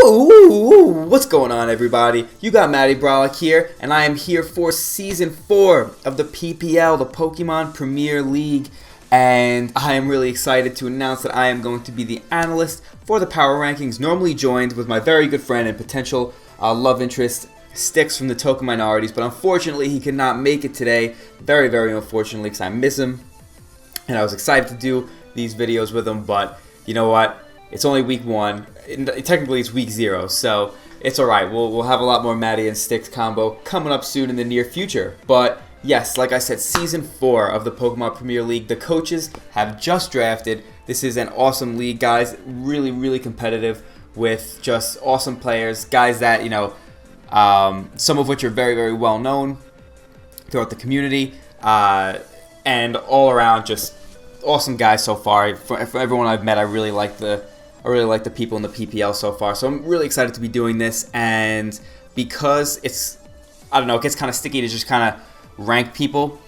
What's going on, everybody? You got Matty Brolic here, and I am here for Season 4 of the PPL, the Pokemon Premier League, and I am really excited to announce that I am going to be the analyst for the Power Rankings, normally joined with my very good friend and potential love interest, Sticks from the Token Minorities, but unfortunately he could not make it today, very, very unfortunately, because I miss him, and I was excited to do these videos with him, but you know what? It's only week 1. Technically, it's week 0, so it's alright. We'll have a lot more Matty and Sticks combo coming up soon in the near future. But yes, like I said, Season 4 of the Pokemon Premier League. The coaches have just drafted. This is an awesome league, guys. Really, really competitive with just awesome players. Guys that, you know, some of which are very, very well known throughout the community. And all around, just awesome guys so far. For everyone I've met, I really like the people in the PPL so far. So I'm really excited to be doing this, and because it's, I don't know, it gets kind of sticky to just kind of rank people.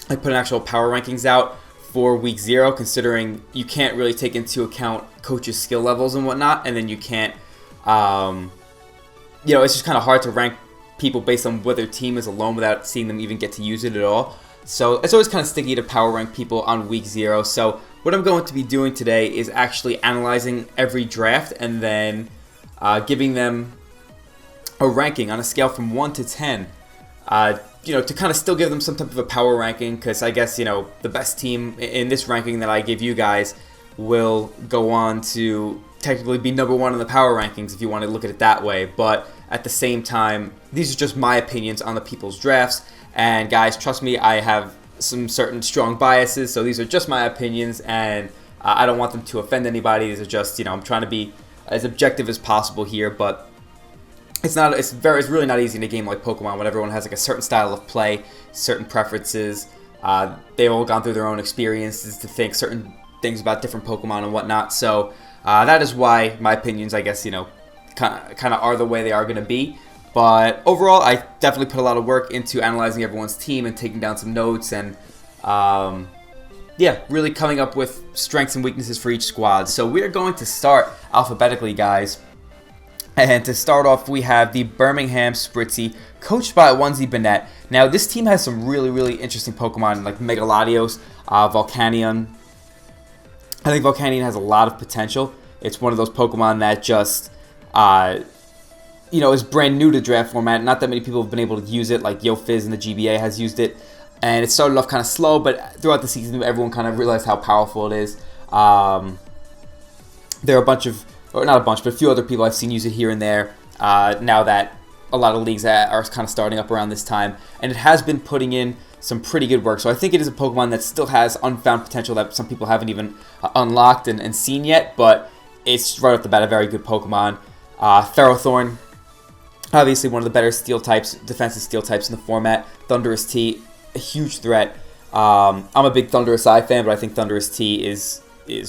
I put an actual power rankings out for week 0, considering you can't really take into account coaches' skill levels and whatnot, and then you can't, you know, it's just kind of hard to rank people based on what their team is alone without seeing them even get to use it at all. So it's always kind of sticky to power rank people on week 0. So what I'm going to be doing today is actually analyzing every draft and then giving them a ranking on a scale from 1 to 10. You know, to kind of still give them some type of a power ranking, because I guess, you know, the best team in this ranking that I give you guys will go on to technically be number 1 in the power rankings if you want to look at it that way. But at the same time, these are just my opinions on the people's drafts. And guys, trust me, I have some certain strong biases, so these are just my opinions, and I don't want them to offend anybody. These are just, you know, I'm trying to be as objective as possible here, but it's really not easy in a game like Pokemon when everyone has like a certain style of play, certain preferences. They've all gone through their own experiences to think certain things about different Pokemon and whatnot. So that is why my opinions, I guess, you know, kind of are the way they are going to be. But overall, I definitely put a lot of work into analyzing everyone's team and taking down some notes and, yeah, really coming up with strengths and weaknesses for each squad. So we're going to start alphabetically, guys. And to start off, we have the Birmingham Spritzee, coached by Onesie Bennett. Now, this team has some really, really interesting Pokemon, like Mega Latios, Volcanion. I think Volcanion has a lot of potential. It's one of those Pokemon that just, you know, is brand new to draft format. Not that many people have been able to use it, like YoFizz and the GBA has used it. And it started off kind of slow, but throughout the season, everyone kind of realized how powerful it is. There are a bunch of, or not a bunch, but a few other people I've seen use it here and there now that a lot of leagues are kind of starting up around this time. And it has been putting in some pretty good work. So I think it is a Pokemon that still has unfound potential that some people haven't even unlocked and seen yet, but it's right off the bat a very good Pokemon. Ferrothorn, obviously one of the better steel types, defensive steel types in the format. Thundurus T, a huge threat. I'm a big Thundurus I fan, but I think Thundurus T is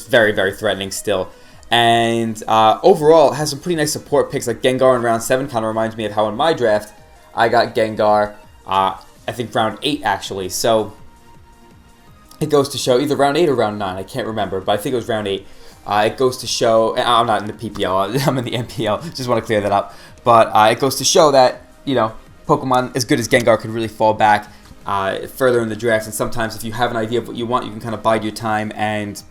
very, very threatening still. And overall, it has some pretty nice support picks, like Gengar in round 7. Kind of reminds me of how in my draft, I got Gengar, I think round 8 actually. So it goes to show, either round 8 or round 9, I can't remember, but I think it was round 8. It goes to show, I'm not in the PPL, I'm in the MPL, just want to clear that up. But it goes to show that, you know, Pokemon as good as Gengar could really fall back further in the draft. And sometimes if you have an idea of what you want, you can kind of bide your time and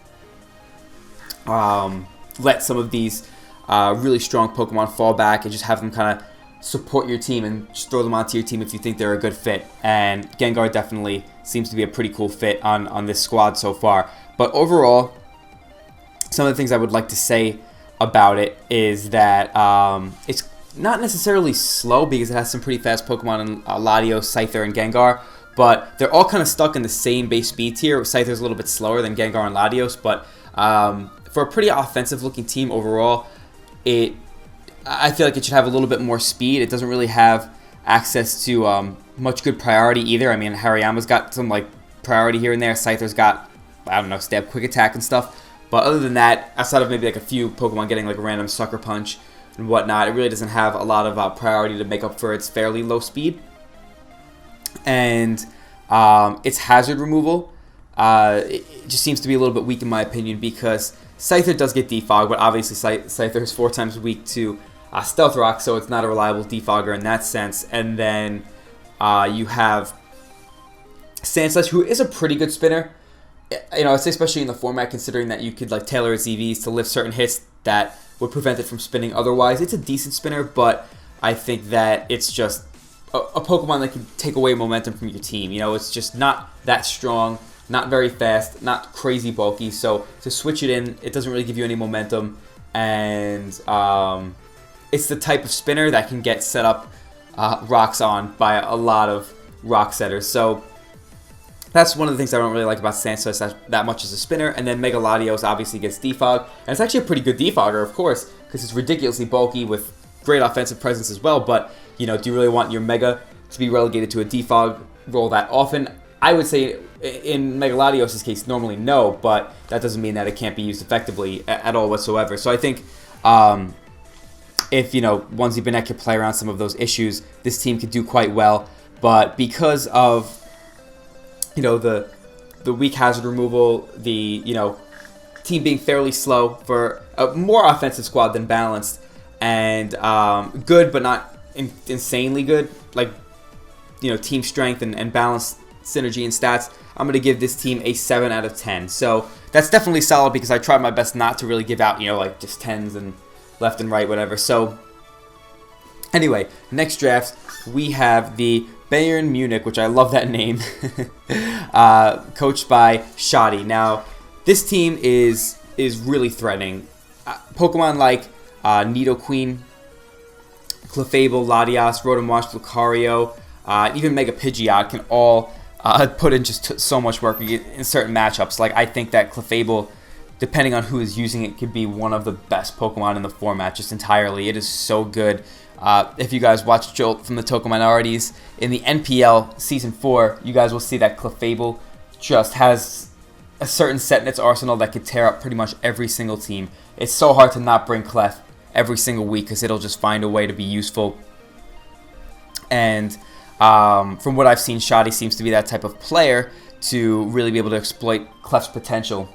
let some of these really strong Pokemon fall back and just have them kind of support your team and just throw them onto your team if you think they're a good fit. And Gengar definitely seems to be a pretty cool fit on this squad so far. But overall, some of the things I would like to say about it is that it's not necessarily slow because it has some pretty fast Pokemon in Latios, Scyther, and Gengar, but they're all kind of stuck in the same base speed tier. Scyther's a little bit slower than Gengar and Latios, but for a pretty offensive-looking team overall, I feel like it should have a little bit more speed. It doesn't really have access to much good priority either. I mean, Hariyama's got some like priority here and there. Scyther's got, I don't know, stab, quick attack, and stuff. But other than that, outside of maybe like a few Pokemon getting like a random Sucker Punch and whatnot, it really doesn't have a lot of priority to make up for its fairly low speed. And its hazard removal, it just seems to be a little bit weak in my opinion, because Scyther does get defog, but obviously Scyther is 4 times weak to Stealth Rock, so it's not a reliable defogger in that sense. And then you have Sandslash, who is a pretty good spinner. I'd say especially in the format, considering that you could like tailor its EVs to lift certain hits that would prevent it from spinning otherwise. It's a decent spinner, but I think that it's just a Pokemon that can take away momentum from your team. It's just not that strong, not very fast, not crazy bulky. So to switch it in, it doesn't really give you any momentum. And it's the type of spinner that can get set up rocks on by a lot of rock setters. So that's one of the things I don't really like about Sandslash that much as a spinner. And then Mega Latios obviously gets defog. And it's actually a pretty good defogger, of course, because it's ridiculously bulky with great offensive presence as well. But, do you really want your Mega to be relegated to a defog role that often? I would say in Mega Latios' case, normally no, but that doesn't mean that it can't be used effectively at all whatsoever. So I think if, Onesie Benek could play around some of those issues, this team could do quite well. But because of the weak hazard removal, the team being fairly slow for a more offensive squad than balanced, and good but not insanely good, like team strength and balanced synergy and stats, I'm gonna give this team a 7 out of 10. So that's definitely solid because I tried my best not to really give out like just 10s and left and right, whatever. So anyway, next draft we have the Bayern Munich, which I love that name, coached by Shoddy. Now, this team is really threatening. Pokemon like Nidoqueen, Clefable, Latias, Rotom-Wash, Lucario, even Mega Pidgeot can all put in just so much work in certain matchups. Like, I think that Clefable, depending on who is using it, could be one of the best Pokemon in the format just entirely. It is so good. If you guys watch Jolt from the Toku Minorities, in the NPL Season 4, you guys will see that Clefable just has a certain set in its arsenal that could tear up pretty much every single team. It's so hard to not bring Clef every single week because it'll just find a way to be useful. And from what I've seen, Shoddy seems to be that type of player to really be able to exploit Clef's potential.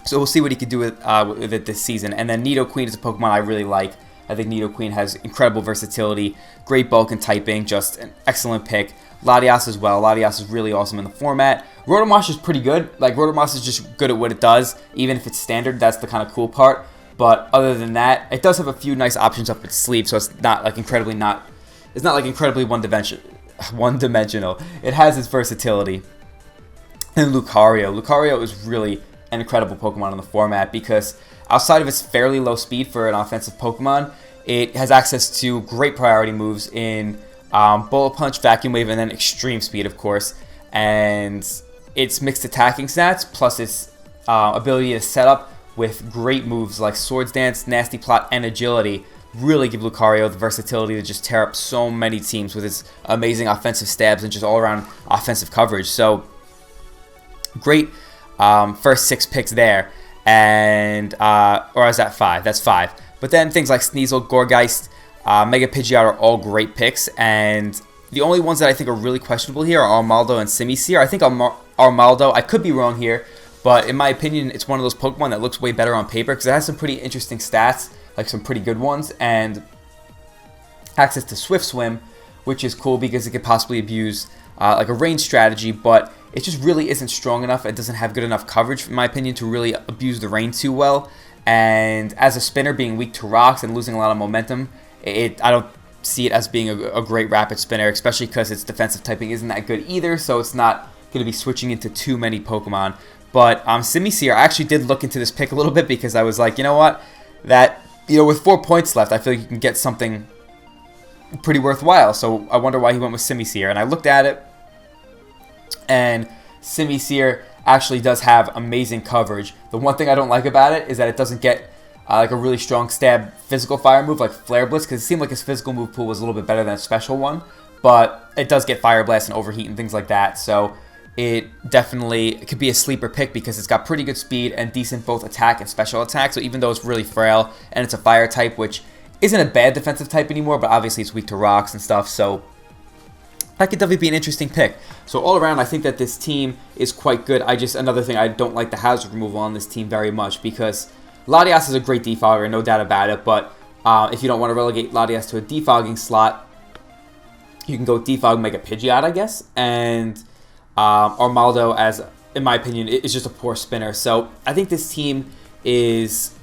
So we'll see what he can do with it this season. And then Nidoqueen is a Pokemon I really like. I think Nidoqueen has incredible versatility, great bulk and typing, just an excellent pick. Latias as well. Latias is really awesome in the format. Rotom-Wash is pretty good. Like, Rotom-Wash is just good at what it does. Even if it's standard, that's the kind of cool part. But other than that, it does have a few nice options up its sleeve, so it's not like incredibly one-dimensional. It has its versatility. And Lucario. Lucario is really an incredible Pokemon in the format because outside of its fairly low speed for an offensive Pokemon, it has access to great priority moves in Bullet Punch, Vacuum Wave, and then Extreme Speed, of course. And its mixed attacking stats, plus its ability to set up with great moves like Swords Dance, Nasty Plot, and Agility, really give Lucario the versatility to just tear up so many teams with its amazing offensive stabs and just all-around offensive coverage. So, great first 6 picks there. And, or is that 5? That's 5. But then things like Sneasel, Gourgeist, Mega Pidgeot are all great picks. And the only ones that I think are really questionable here are Armaldo and Simisear. I think Armaldo, I could be wrong here, but in my opinion, it's one of those Pokemon that looks way better on paper because it has some pretty interesting stats, like some pretty good ones, and access to Swift Swim, which is cool because it could possibly abuse like a range strategy, but it just really isn't strong enough. It doesn't have good enough coverage, in my opinion, to really abuse the rain too well. And as a spinner, being weak to rocks and losing a lot of momentum, I don't see it as being a great rapid spinner, especially because its defensive typing isn't that good either, so it's not going to be switching into too many Pokemon. But Simisear, I actually did look into this pick a little bit because I was like, you know what, that, with 4 points left, I feel like you can get something pretty worthwhile. So I wonder why he went with Simisear. And I looked at it, and Simisear actually does have amazing coverage. The one thing I don't like about it is that it doesn't get like a really strong stab physical fire move like Flare Blitz, because it seemed like his physical move pool was a little bit better than a special one, but it does get Fire Blast and Overheat and things like that. So it could be a sleeper pick because it's got pretty good speed and decent both attack and special attack. So even though it's really frail and it's a fire type, which isn't a bad defensive type anymore, but obviously it's weak to rocks and stuff, so that could definitely be an interesting pick. So all around, I think that this team is quite good. Another thing, I don't like the hazard removal on this team very much because Latias is a great defogger, no doubt about it, but If you don't want to relegate Latias to a defogging slot, you can go defog Mega Pidgeot, I guess. And Armaldo, as in my opinion, is just a poor spinner. So I think this team is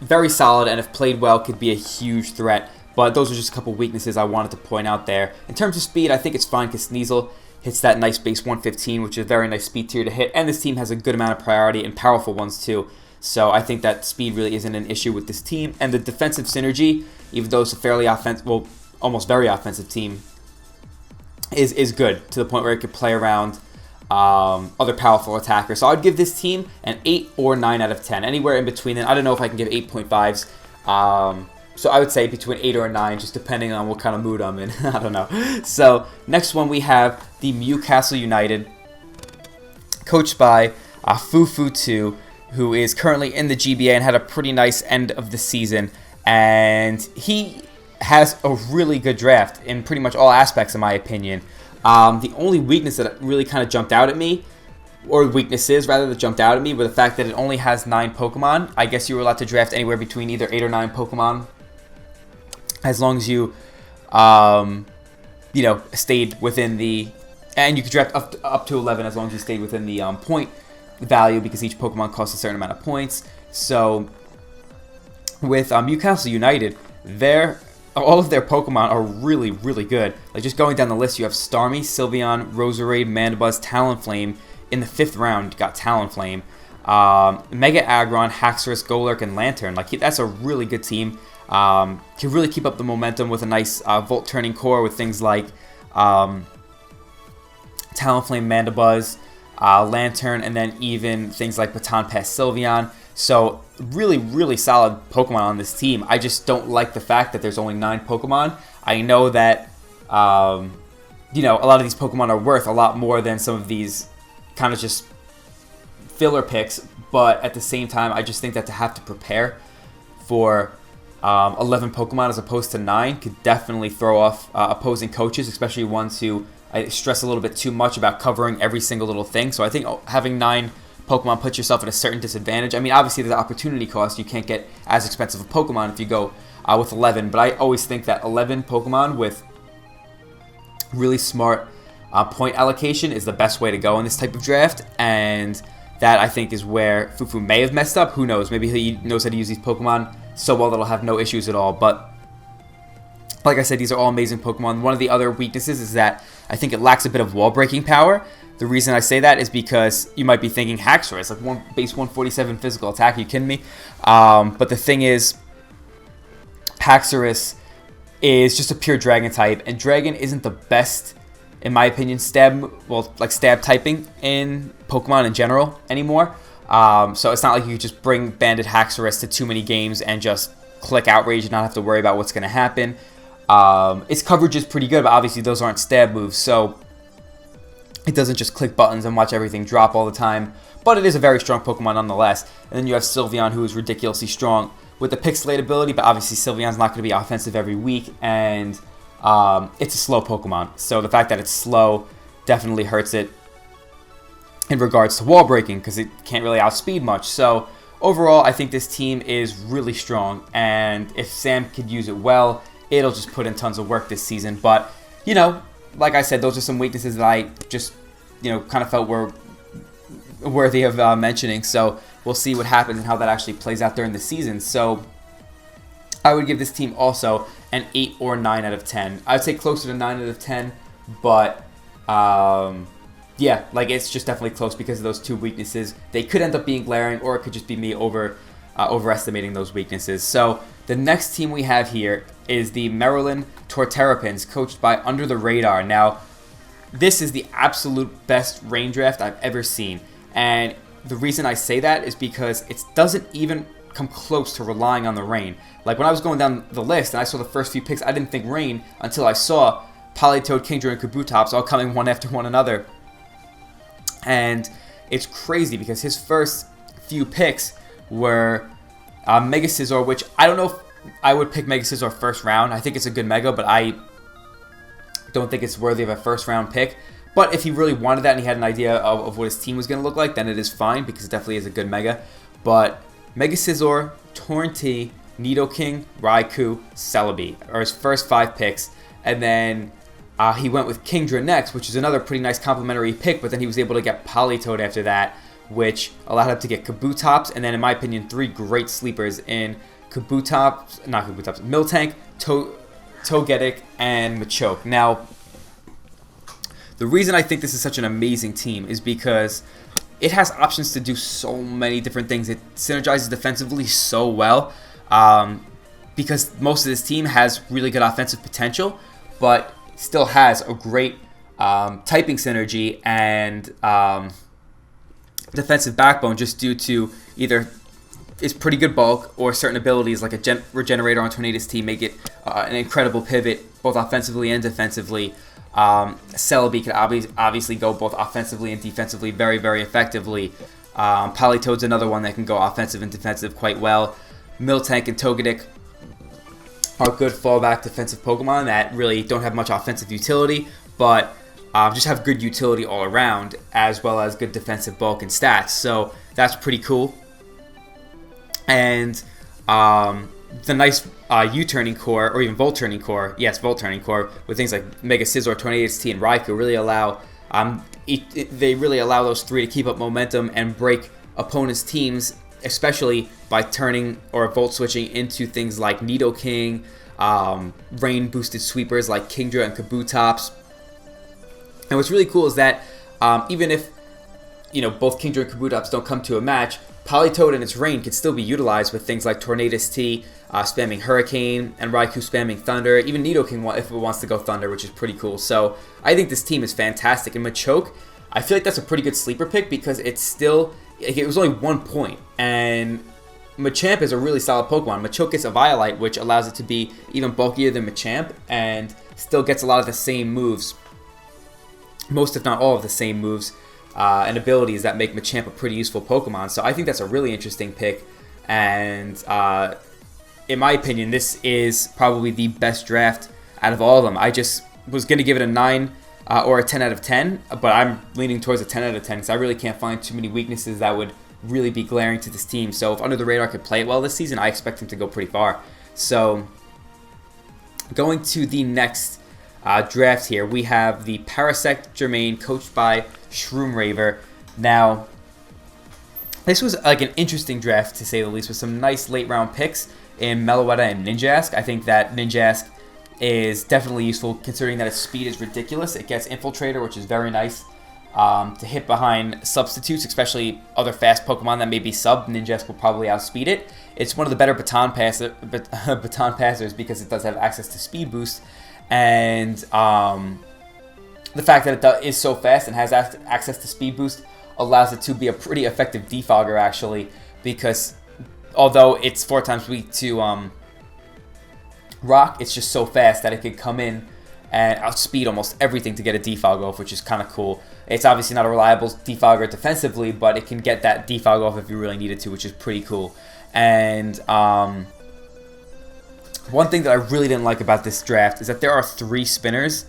very solid, and if played well, could be a huge threat. But those are just a couple weaknesses I wanted to point out there. In terms of speed, I think it's fine because Sneasel hits that nice base 115, which is a very nice speed tier to hit. And this team has a good amount of priority and powerful ones too. So I think that speed really isn't an issue with this team. And the defensive synergy, even though it's a fairly offensive, well, almost very offensive team, is good to the point where it could play around other powerful attackers. So I'd give this team an 8 or 9 out of 10. Anywhere in between then. I don't know if I can give 8.5s. So I would say between 8 or 9, just depending on what kind of mood I'm in. I don't know. So next one we have the Newcastle United, coached by Fufu2, who is currently in the GBA and had a pretty nice end of the season. And he has a really good draft in pretty much all aspects, in my opinion. The only weakness that really kind of jumped out at me, or weaknesses rather, that jumped out at me, were the fact that it only has 9 Pokemon. I guess you were allowed to draft anywhere between either 8 or 9 Pokemon, as long as you, stayed within the, and you could draft up to 11 as long as you stayed within the point value, because each Pokemon costs a certain amount of points. So with Newcastle United, all of their Pokemon are really, really good. Like, just going down the list, you have Starmie, Sylveon, Roserade, Mandibuzz, Talonflame. In the 5th round, you got Talonflame. Mega Aggron, Haxorus, Golurk, and Lantern. Like, that's a really good team. Can really keep up the momentum with a nice Volt-turning core with things like Talonflame, Mandibuzz, Lantern, and then even things like Baton Pass Sylveon. So really, really solid Pokemon on this team. I just don't like the fact that there's only 9 Pokemon. I know that, a lot of these Pokemon are worth a lot more than some of these kind of just filler picks. But at the same time, I just think that to have to prepare for 11 Pokemon as opposed to 9 could definitely throw off opposing coaches, especially ones who I stress a little bit too much about covering every single little thing. So I think having 9 Pokemon puts yourself at a certain disadvantage. I mean, obviously there's opportunity cost. You can't get as expensive a Pokemon if you go with 11. But I always think that 11 Pokemon with really smart point allocation is the best way to go in this type of draft. And that, I think, is where Fufu may have messed up. Who knows? Maybe he knows how to use these Pokemon so well that he'll have no issues at all. But like I said, these are all amazing Pokemon. One of the other weaknesses is that I think it lacks a bit of wall breaking power. The reason I say that is because you might be thinking Haxorus, like base 147 physical attack. Are you kidding me? But the thing is, Haxorus is just a pure Dragon type, and Dragon isn't the best, in my opinion, stab typing in Pokemon in general anymore. So it's not like you could just bring Banded Haxorus to too many games and just click Outrage and not have to worry about what's going to happen. Its coverage is pretty good, but obviously those aren't stab moves, so it doesn't just click buttons and watch everything drop all the time. But it is a very strong Pokemon nonetheless. And then you have Sylveon, who is ridiculously strong with the Pixelate ability, but obviously Sylveon's not going to be offensive every week, and it's a slow Pokemon. So the fact that it's slow definitely hurts it in regards to wall breaking, because it can't really outspeed much. So overall, I think this team is really strong, and if Sam could use it well, it'll just put in tons of work this season. But, like I said, those are some weaknesses that I just, kind of felt were worthy of mentioning. So we'll see what happens and how that actually plays out during the season. So I would give this team also an 8 or 9 out of 10. I would say closer to 9 out of 10, but yeah, like, it's just definitely close because of those 2 weaknesses. They could end up being glaring, or it could just be me overestimating those weaknesses. So the next team we have here is the Maryland Terrapins, coached by Under the Radar. Now, this is the absolute best rain draft I've ever seen. And the reason I say that is because it doesn't even come close to relying on the rain. Like, when I was going down the list and I saw the first few picks, I didn't think rain until I saw Politoed, Kingdra, and Kabutops all coming one after one another. And it's crazy because his first few picks were Mega Scizor, which I don't know if I would pick Mega Scizor first round. I think it's a good Mega, but I don't think it's worthy of a first round pick. But if he really wanted that and he had an idea of what his team was going to look like, then it is fine, because it definitely is a good Mega. But Mega Scizor, Torrentee, Nidoking, Raikou, Celebi, are his first 5 picks. And then he went with Kingdra next, which is another pretty nice complimentary pick, but then he was able to get Politoed after that, which allowed him to get Kabutops, and then, in my opinion, 3 great sleepers in Miltank, Togetic, and Machoke. Now, the reason I think this is such an amazing team is because it has options to do so many different things. It synergizes defensively so well, because most of this team has really good offensive potential, but still has a great typing synergy and defensive backbone, just due to either its pretty good bulk or certain abilities like a Regenerator on Tornadus T make it an incredible pivot both offensively and defensively. Celebi can obviously go both offensively and defensively very, very effectively. Politoed's another one that can go offensive and defensive quite well. Miltank and Togetic are good fallback defensive Pokemon that really don't have much offensive utility, but just have good utility all around, as well as good defensive bulk and stats. So that's pretty cool. And the nice U-turning core, or even Volt-turning core, Volt-turning core, with things like Mega Scizor, Tornadus T, and Raikou really allow they really allow those 3 to keep up momentum and break opponents' teams, especially by turning or Volt switching into things like Nidoking, rain boosted sweepers like Kingdra and Kabutops. And what's really cool is that even if both Kingdra and Kabutops don't come to a match, Politoed and its rain can still be utilized with things like Tornadus T spamming Hurricane and Raikou spamming Thunder, even Nidoking if it wants to go Thunder, which is pretty cool. So I think this team is fantastic. And Machoke, I feel like that's a pretty good sleeper pick because it was only 1 point, and Machamp is a really solid Pokemon. Machoke gets a Violite, which allows it to be even bulkier than Machamp and still gets a lot of the same moves, most if not all of the same moves and abilities that make Machamp a pretty useful Pokemon. So I think that's a really interesting pick, and in my opinion, this is probably the best draft out of all of them. I just was going to give it a 9 or a 10 out of 10, but I'm leaning towards a 10 out of 10 because I really can't find too many weaknesses that would really be glaring to this team. So if Under the Radar could play it well this season, I expect him to go pretty far. So going to the next draft here, we have the Parasect Germain, coached by Shroomraver. Now, this was like an interesting draft to say the least, with some nice late round picks in Meloetta and Ninjask. I think that Ninjask is definitely useful considering that its speed is ridiculous. It gets Infiltrator, which is very nice to hit behind substitutes, especially other fast Pokemon that may be sub. Ninjask will probably outspeed it. It's one of the better baton passers because it does have access to speed boost, and the fact that it is so fast and has access to speed boost allows it to be a pretty effective defogger, actually, because although it's 4 times weak to rock, it's just so fast that it could come in and outspeed almost everything to get a defog off, which is kind of cool. It's obviously not a reliable defogger defensively, but it can get that defog off if you really needed to, which is pretty cool. And one thing that I really didn't like about this draft is that there are 3 spinners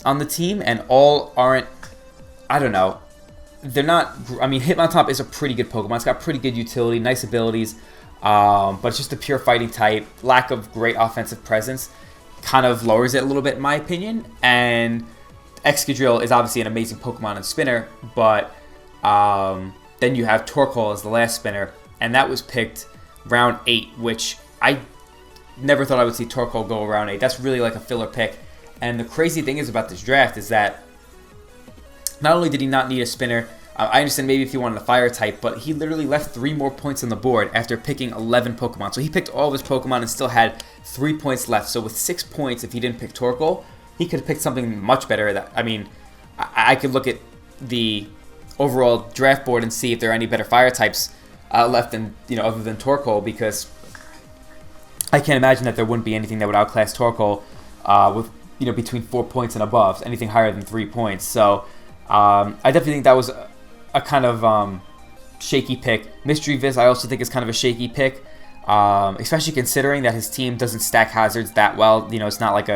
on the team, and all aren't, I don't know, they're not, I mean, Hitmontop is a pretty good Pokemon. It's got pretty good utility, nice abilities, but it's just a pure fighting type. Lack of great offensive presence kind of lowers it a little bit, in my opinion. And Excadrill is obviously an amazing Pokemon and spinner, but then you have Torkoal as the last spinner, and that was picked round 8, which I never thought I would see Torkoal go around 8. That's really like a filler pick. And the crazy thing is about this draft is that not only did he not need a spinner, I understand maybe if he wanted a fire type, but he literally left 3 more points on the board after picking 11 Pokemon. So he picked all of his Pokemon and still had 3 points left. So with 6 points, if he didn't pick Torkoal, he could have picked something much better. That, I mean, I could look at the overall draft board and see if there are any better fire types left than, other than Torkoal, because I can't imagine that there wouldn't be anything that would outclass Torkoal with between 4 points and above, anything higher than 3 points. So I definitely think that was a kind of shaky pick. Mystery Viz I also think is kind of a shaky pick, especially considering that his team doesn't stack hazards that well. It's not like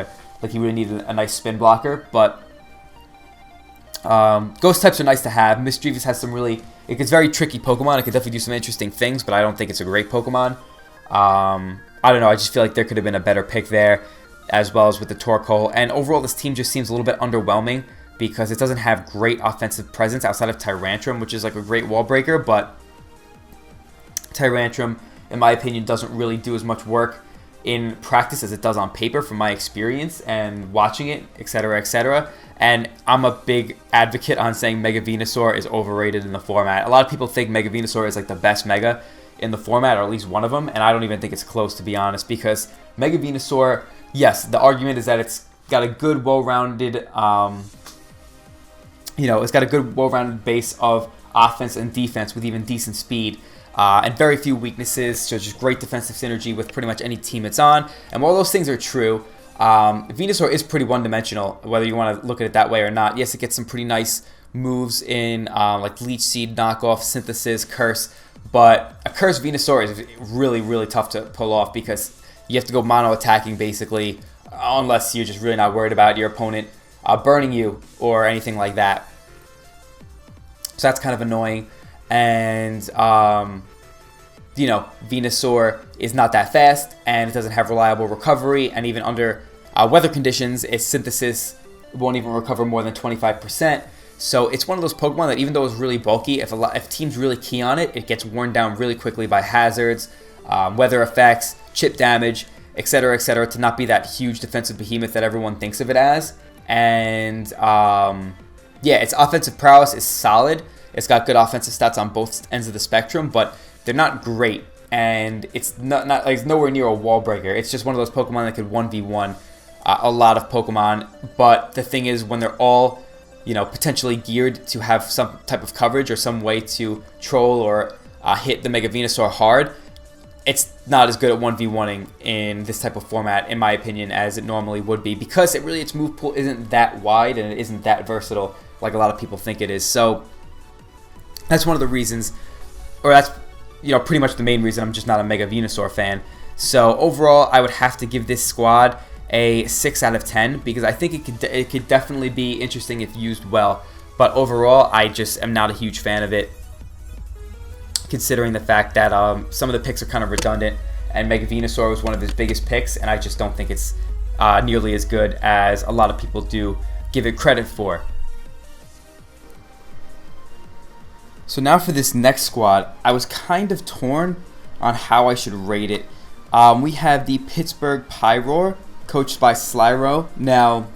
he really needed a nice spin blocker, but ghost types are nice to have. Mystery Viz has it gets very tricky Pokemon. It can definitely do some interesting things, but I don't think it's a great Pokemon. I don't know, I just feel like there could have been a better pick there, as well as with the Torkoal. And overall, this team just seems a little bit underwhelming because it doesn't have great offensive presence outside of Tyrantrum, which is like a great wall breaker, but Tyrantrum, in my opinion, doesn't really do as much work in practice as it does on paper from my experience and watching it, etc., etc. And I'm a big advocate on saying Mega Venusaur is overrated in the format. A lot of people think Mega Venusaur is like the best Mega in the format, or at least one of them, and I don't even think it's close, to be honest, because Mega Venusaur, yes, the argument is that it's got a good, well-rounded, it's got a good, well-rounded base of offense and defense with even decent speed. And very few weaknesses, so just great defensive synergy with pretty much any team it's on. And while those things are true, Venusaur is pretty one-dimensional, whether you want to look at it that way or not. Yes, it gets some pretty nice moves in like Leech Seed, Knockoff, Synthesis, Curse, but a Curse Venusaur is really, really tough to pull off because you have to go mono-attacking basically, unless you're just really not worried about your opponent burning you or anything like that. So that's kind of annoying. And, Venusaur is not that fast, and it doesn't have reliable recovery, and even under weather conditions, its Synthesis won't even recover more than 25%. So it's one of those Pokemon that even though it's really bulky, if teams really key on it, it gets worn down really quickly by hazards, weather effects, chip damage, etc., to not be that huge defensive behemoth that everyone thinks of it as. And, its offensive prowess is solid. It's got good offensive stats on both ends of the spectrum, but they're not great, and it's not like it's nowhere near a wall breaker. It's just one of those Pokemon that could 1v1 a lot of Pokemon. But the thing is, when they're all, potentially geared to have some type of coverage or some way to troll or hit the Mega Venusaur hard, it's not as good at 1v1ing in this type of format, in my opinion, as it normally would be, because its move pool isn't that wide and it isn't that versatile like a lot of people think it is. So that's one of the reasons, or that's pretty much the main reason I'm just not a Mega Venusaur fan. So overall, I would have to give this squad a 6 out of 10 because I think it could definitely be interesting if used well. But overall, I just am not a huge fan of it, considering the fact that some of the picks are kind of redundant, and Mega Venusaur was one of his biggest picks, and I just don't think it's nearly as good as a lot of people do give it credit for. So now for this next squad, I was kind of torn on how I should rate it. We have the Pittsburgh Pyroar, coached by Slyro. Now,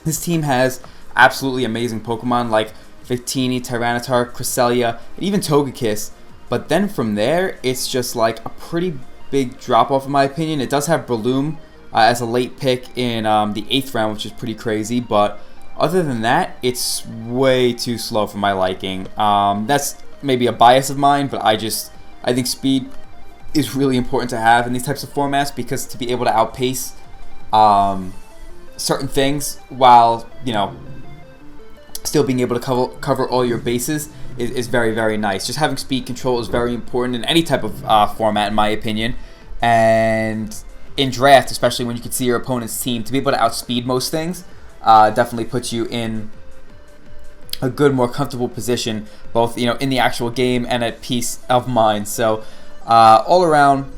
this team has absolutely amazing Pokemon like Victini, Tyranitar, Cresselia, and even Togekiss. But then from there, it's just like a pretty big drop-off in my opinion. It does have Breloom as a late pick in the 8th round, which is pretty crazy, but other than that, it's way too slow for my liking. That's maybe a bias of mine, but I think speed is really important to have in these types of formats, because to be able to outpace certain things while, still being able to cover all your bases is very, very nice. Just having speed control is very important in any type of format, in my opinion. And in draft, especially when you can see your opponent's team, to be able to outspeed most things definitely puts you in a good, more comfortable position, both in the actual game and at peace of mind. So all around,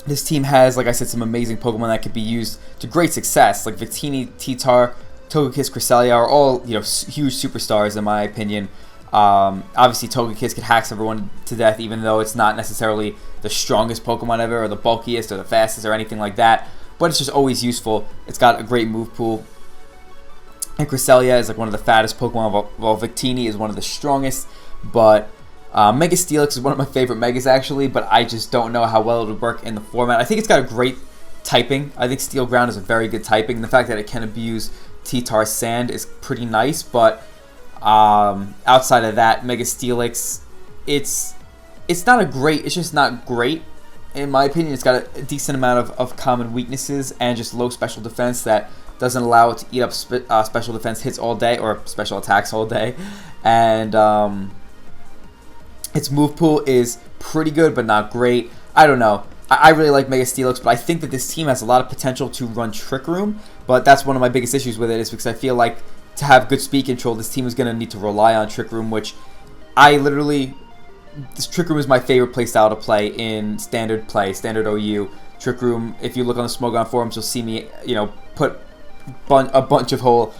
this team has, like I said, some amazing Pokemon that could be used to great success, like Victini, Titar, Togekiss, Cresselia are all huge superstars in my opinion. Obviously, Togekiss could hack everyone to death, even though it's not necessarily the strongest Pokemon ever, or the bulkiest, or the fastest, or anything like that. But it's just always useful. It's got a great move pool. And Cresselia is like one of the fattest Pokemon, while Victini is one of the strongest. But Mega Steelix is one of my favorite Megas, actually, but I just don't know how well it would work in the format. I think it's got a great typing. I think Steel Ground is a very good typing. The fact that it can abuse T-Tar Sand is pretty nice, but outside of that, Mega Steelix, it's not a great, it's just not great. In my opinion, it's got a decent amount of common weaknesses and just low special defense that doesn't allow it to eat up special defense hits all day, or special attacks all day. And its move pool is pretty good, but not great. I don't know. I really like Mega Steelix, but I think that this team has a lot of potential to run Trick Room. But that's one of my biggest issues with it, is because I feel like to have good speed control, this team is going to need to rely on Trick Room, which I literally this Trick Room is my favorite playstyle to play in standard play, standard OU. Trick Room, if you look on the Smogon forums, you'll see me, put a bunch of whole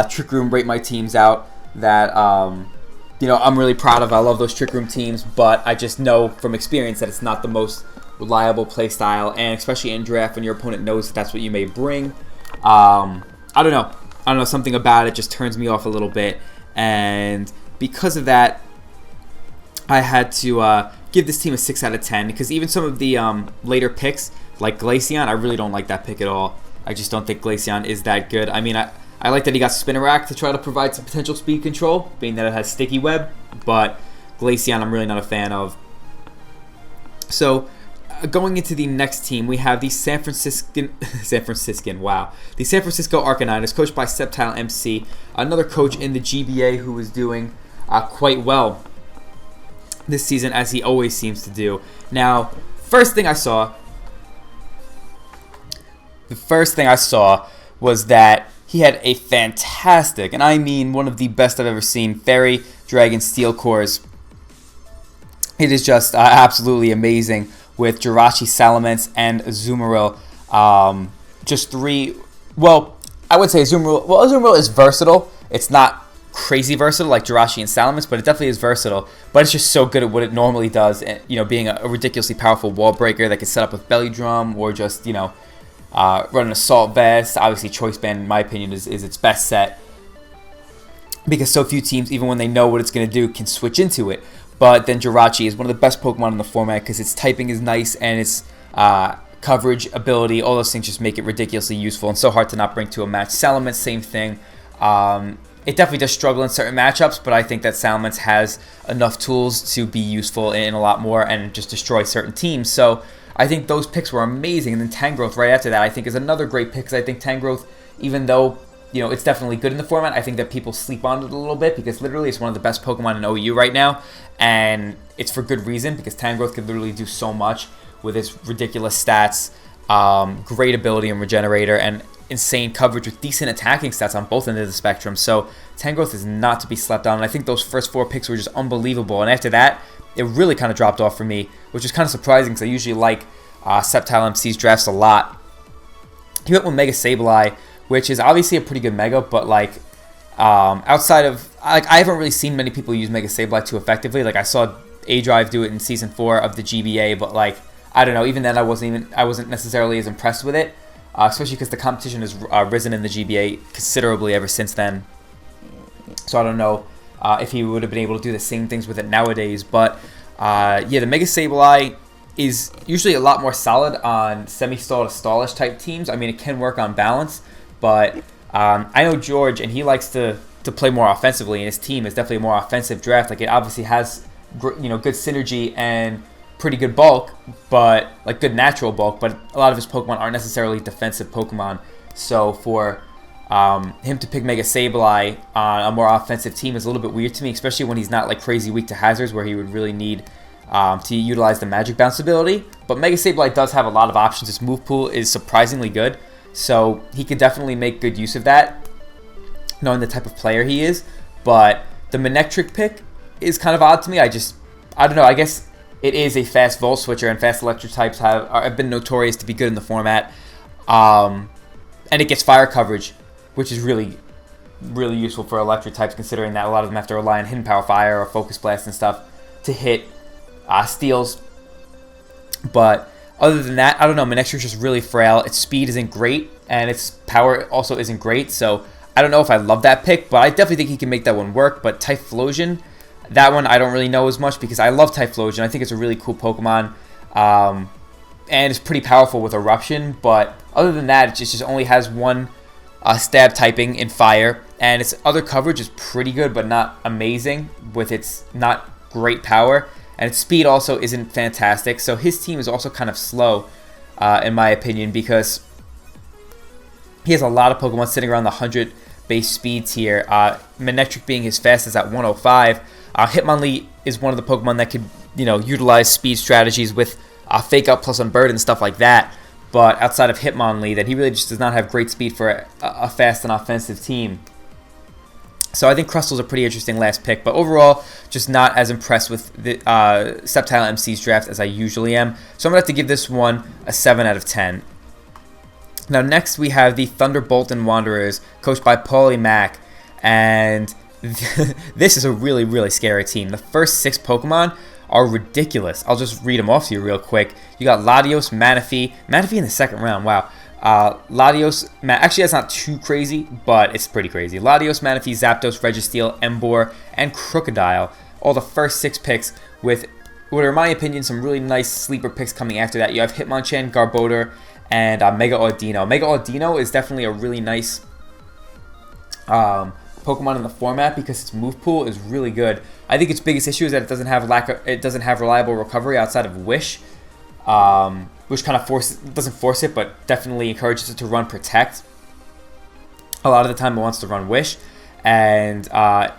Trick Room rate my teams out that, I'm really proud of. I love those Trick Room teams, but I just know from experience that it's not the most reliable playstyle, and especially in draft when your opponent knows that that's what you may bring. I don't know, something about it just turns me off a little bit, and because of that, I had to give this team a 6 out of 10, because even some of the later picks, like Glaceon, I really don't like that pick at all. I just don't think Glaceon is that good. I mean, I like that he got Spinnerack to try to provide some potential speed control, being that it has Sticky Web, but Glaceon I'm really not a fan of. So, going into the next team, we have the the San Francisco Arcanines, coached by SceptileMC, another coach in the GBA who is doing quite well this season, as he always seems to do. Now, the first thing I saw was that he had a fantastic, and I mean one of the best I've ever seen, Fairy Dragon Steel Cores. It is just absolutely amazing with Jirachi, Salamence, and Azumarill. Just three. Well, I would say Azumarill. Well, Azumarill is versatile. It's not crazy versatile like Jirachi and Salamence, but it definitely is versatile. But it's just so good at what it normally does. And, being a ridiculously powerful wall breaker that can set up with Belly Drum or just run an Assault Vest. Obviously, Choice Band, in my opinion, is its best set, because so few teams, even when they know what it's going to do, can switch into it. But then Jirachi is one of the best Pokemon in the format because its typing is nice and its coverage, ability, all those things just make it ridiculously useful and so hard to not bring to a match. Salamence, same thing. It definitely does struggle in certain matchups, but I think that Salamence has enough tools to be useful in a lot more and just destroy certain teams. So I think those picks were amazing. And then Tangrowth right after that I think is another great pick, because I think Tangrowth, even though it's definitely good in the format, I think that people sleep on it a little bit, because literally it's one of the best Pokemon in OU right now, and it's for good reason, because Tangrowth can literally do so much with its ridiculous stats, great ability and regenerator, and insane coverage with decent attacking stats on both ends of the spectrum. So Tangrowth is not to be slept on, and I think those first 4 picks were just unbelievable, and after that, it really kind of dropped off for me, which is kind of surprising because I usually like SceptileMC's drafts a lot. He went with Mega Sableye, which is obviously a pretty good Mega, but outside of, I haven't really seen many people use Mega Sableye too effectively. I saw A-Drive do it in Season 4 of the GBA, but I don't know, even then I wasn't necessarily as impressed with it, especially because the competition has risen in the GBA considerably ever since then. So I don't know if he would have been able to do the same things with it nowadays, but the Mega Sableye is usually a lot more solid on semi-stall to stallish type teams. I mean, it can work on balance, but I know George, and he likes to play more offensively, and his team is definitely a more offensive draft. It obviously has good synergy and pretty good bulk, but good natural bulk, but a lot of his Pokemon aren't necessarily defensive Pokemon. So for him to pick Mega Sableye on a more offensive team is a little bit weird to me, especially when he's not crazy weak to hazards, where he would really need to utilize the Magic Bounce ability. But Mega Sableye does have a lot of options. His move pool is surprisingly good, so he could definitely make good use of that, knowing the type of player he is. But the Manectric pick is kind of odd to me. I don't know. I guess it is a fast Volt Switcher, and fast Electric types have been notorious to be good in the format. And it gets fire coverage, which is really, really useful for Electric types, considering that a lot of them have to rely on Hidden Power Fire or Focus Blast and stuff to hit steals. But other than that, I don't know. Manectric's just really frail. Its speed isn't great, and its power also isn't great. So I don't know if I love that pick, but I definitely think he can make that one work. But Typhlosion, that one I don't really know as much, because I love Typhlosion. I think it's a really cool Pokemon, and it's pretty powerful with Eruption. But other than that, it just only has one stab typing in Fire, and its other coverage is pretty good, but not amazing with its not great power. And its speed also isn't fantastic. So his team is also kind of slow, in my opinion, because he has a lot of Pokemon sitting around the 100 base speed tier. Manectric being his fastest at 105. Hitmonlee is one of the Pokemon that could, utilize speed strategies with Fake Out plus Unburden and stuff like that. But outside of Hitmonlee, that he really just does not have great speed for a fast and offensive team. So I think Crustal's a pretty interesting last pick, but overall, just not as impressed with the SceptileMC's draft as I usually am. So I'm going to have to give this one a 7 out of 10. Now next we have the Thunderbolton Wanderers, coached by Paulie Mack, and this is a really, really scary team. The first 6 Pokemon are ridiculous. I'll just read them off to you real quick. You got Latios, Manaphy in the second round, wow. Latios, actually that's not too crazy, but it's pretty crazy. Latios, Manaphy, Zapdos, Registeel, Emboar, and Crocodile. All the first 6 picks with, what are in my opinion, some really nice sleeper picks coming after that. You have Hitmonchan, Garbodor, and Mega Audino. Mega Audino is definitely a really nice Pokemon in the format because its move pool is really good. I think its biggest issue is that it doesn't have reliable recovery outside of Wish, which kind of doesn't force it, but definitely encourages it to run Protect. A lot of the time, it wants to run Wish, and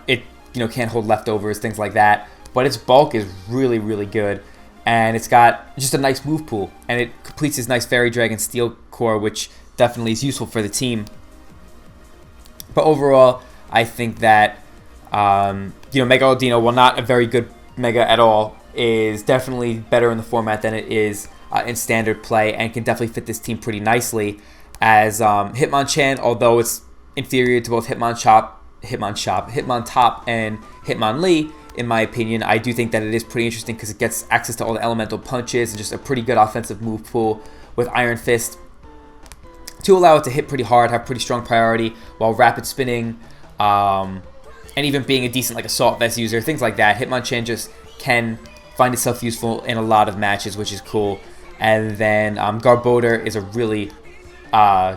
it can't hold leftovers, things like that. But its bulk is really, really good, and it's got just a nice move pool, and it completes its nice Fairy Dragon Steel Core, which definitely is useful for the team. But overall, I think that Mega Audino, while not a very good Mega at all, is definitely better in the format than it is in standard play, and can definitely fit this team pretty nicely. As Hitmonchan, although it's inferior to both Hitmontop, and Hitmonlee, in my opinion, I do think that it is pretty interesting because it gets access to all the elemental punches and just a pretty good offensive move pool with Iron Fist to allow it to hit pretty hard, have pretty strong priority, while rapid spinning, and even being a decent Assault Vest user, things like that. Hitmonchan just can find itself useful in a lot of matches, which is cool. And then Garbodor is a really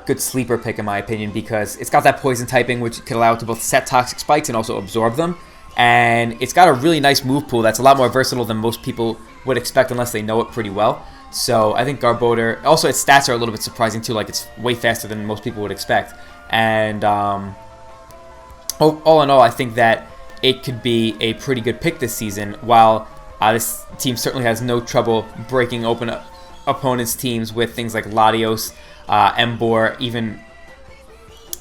good sleeper pick in my opinion because it's got that poison typing, which can allow it to both set toxic spikes and also absorb them. And it's got a really nice move pool that's a lot more versatile than most people would expect unless they know it pretty well. So I think Garbodor, also its stats are a little bit surprising too, it's way faster than most people would expect. And all in all, I think that it could be a pretty good pick this season, while this team certainly has no trouble breaking open opponents' teams with things like Latios, Emboar, even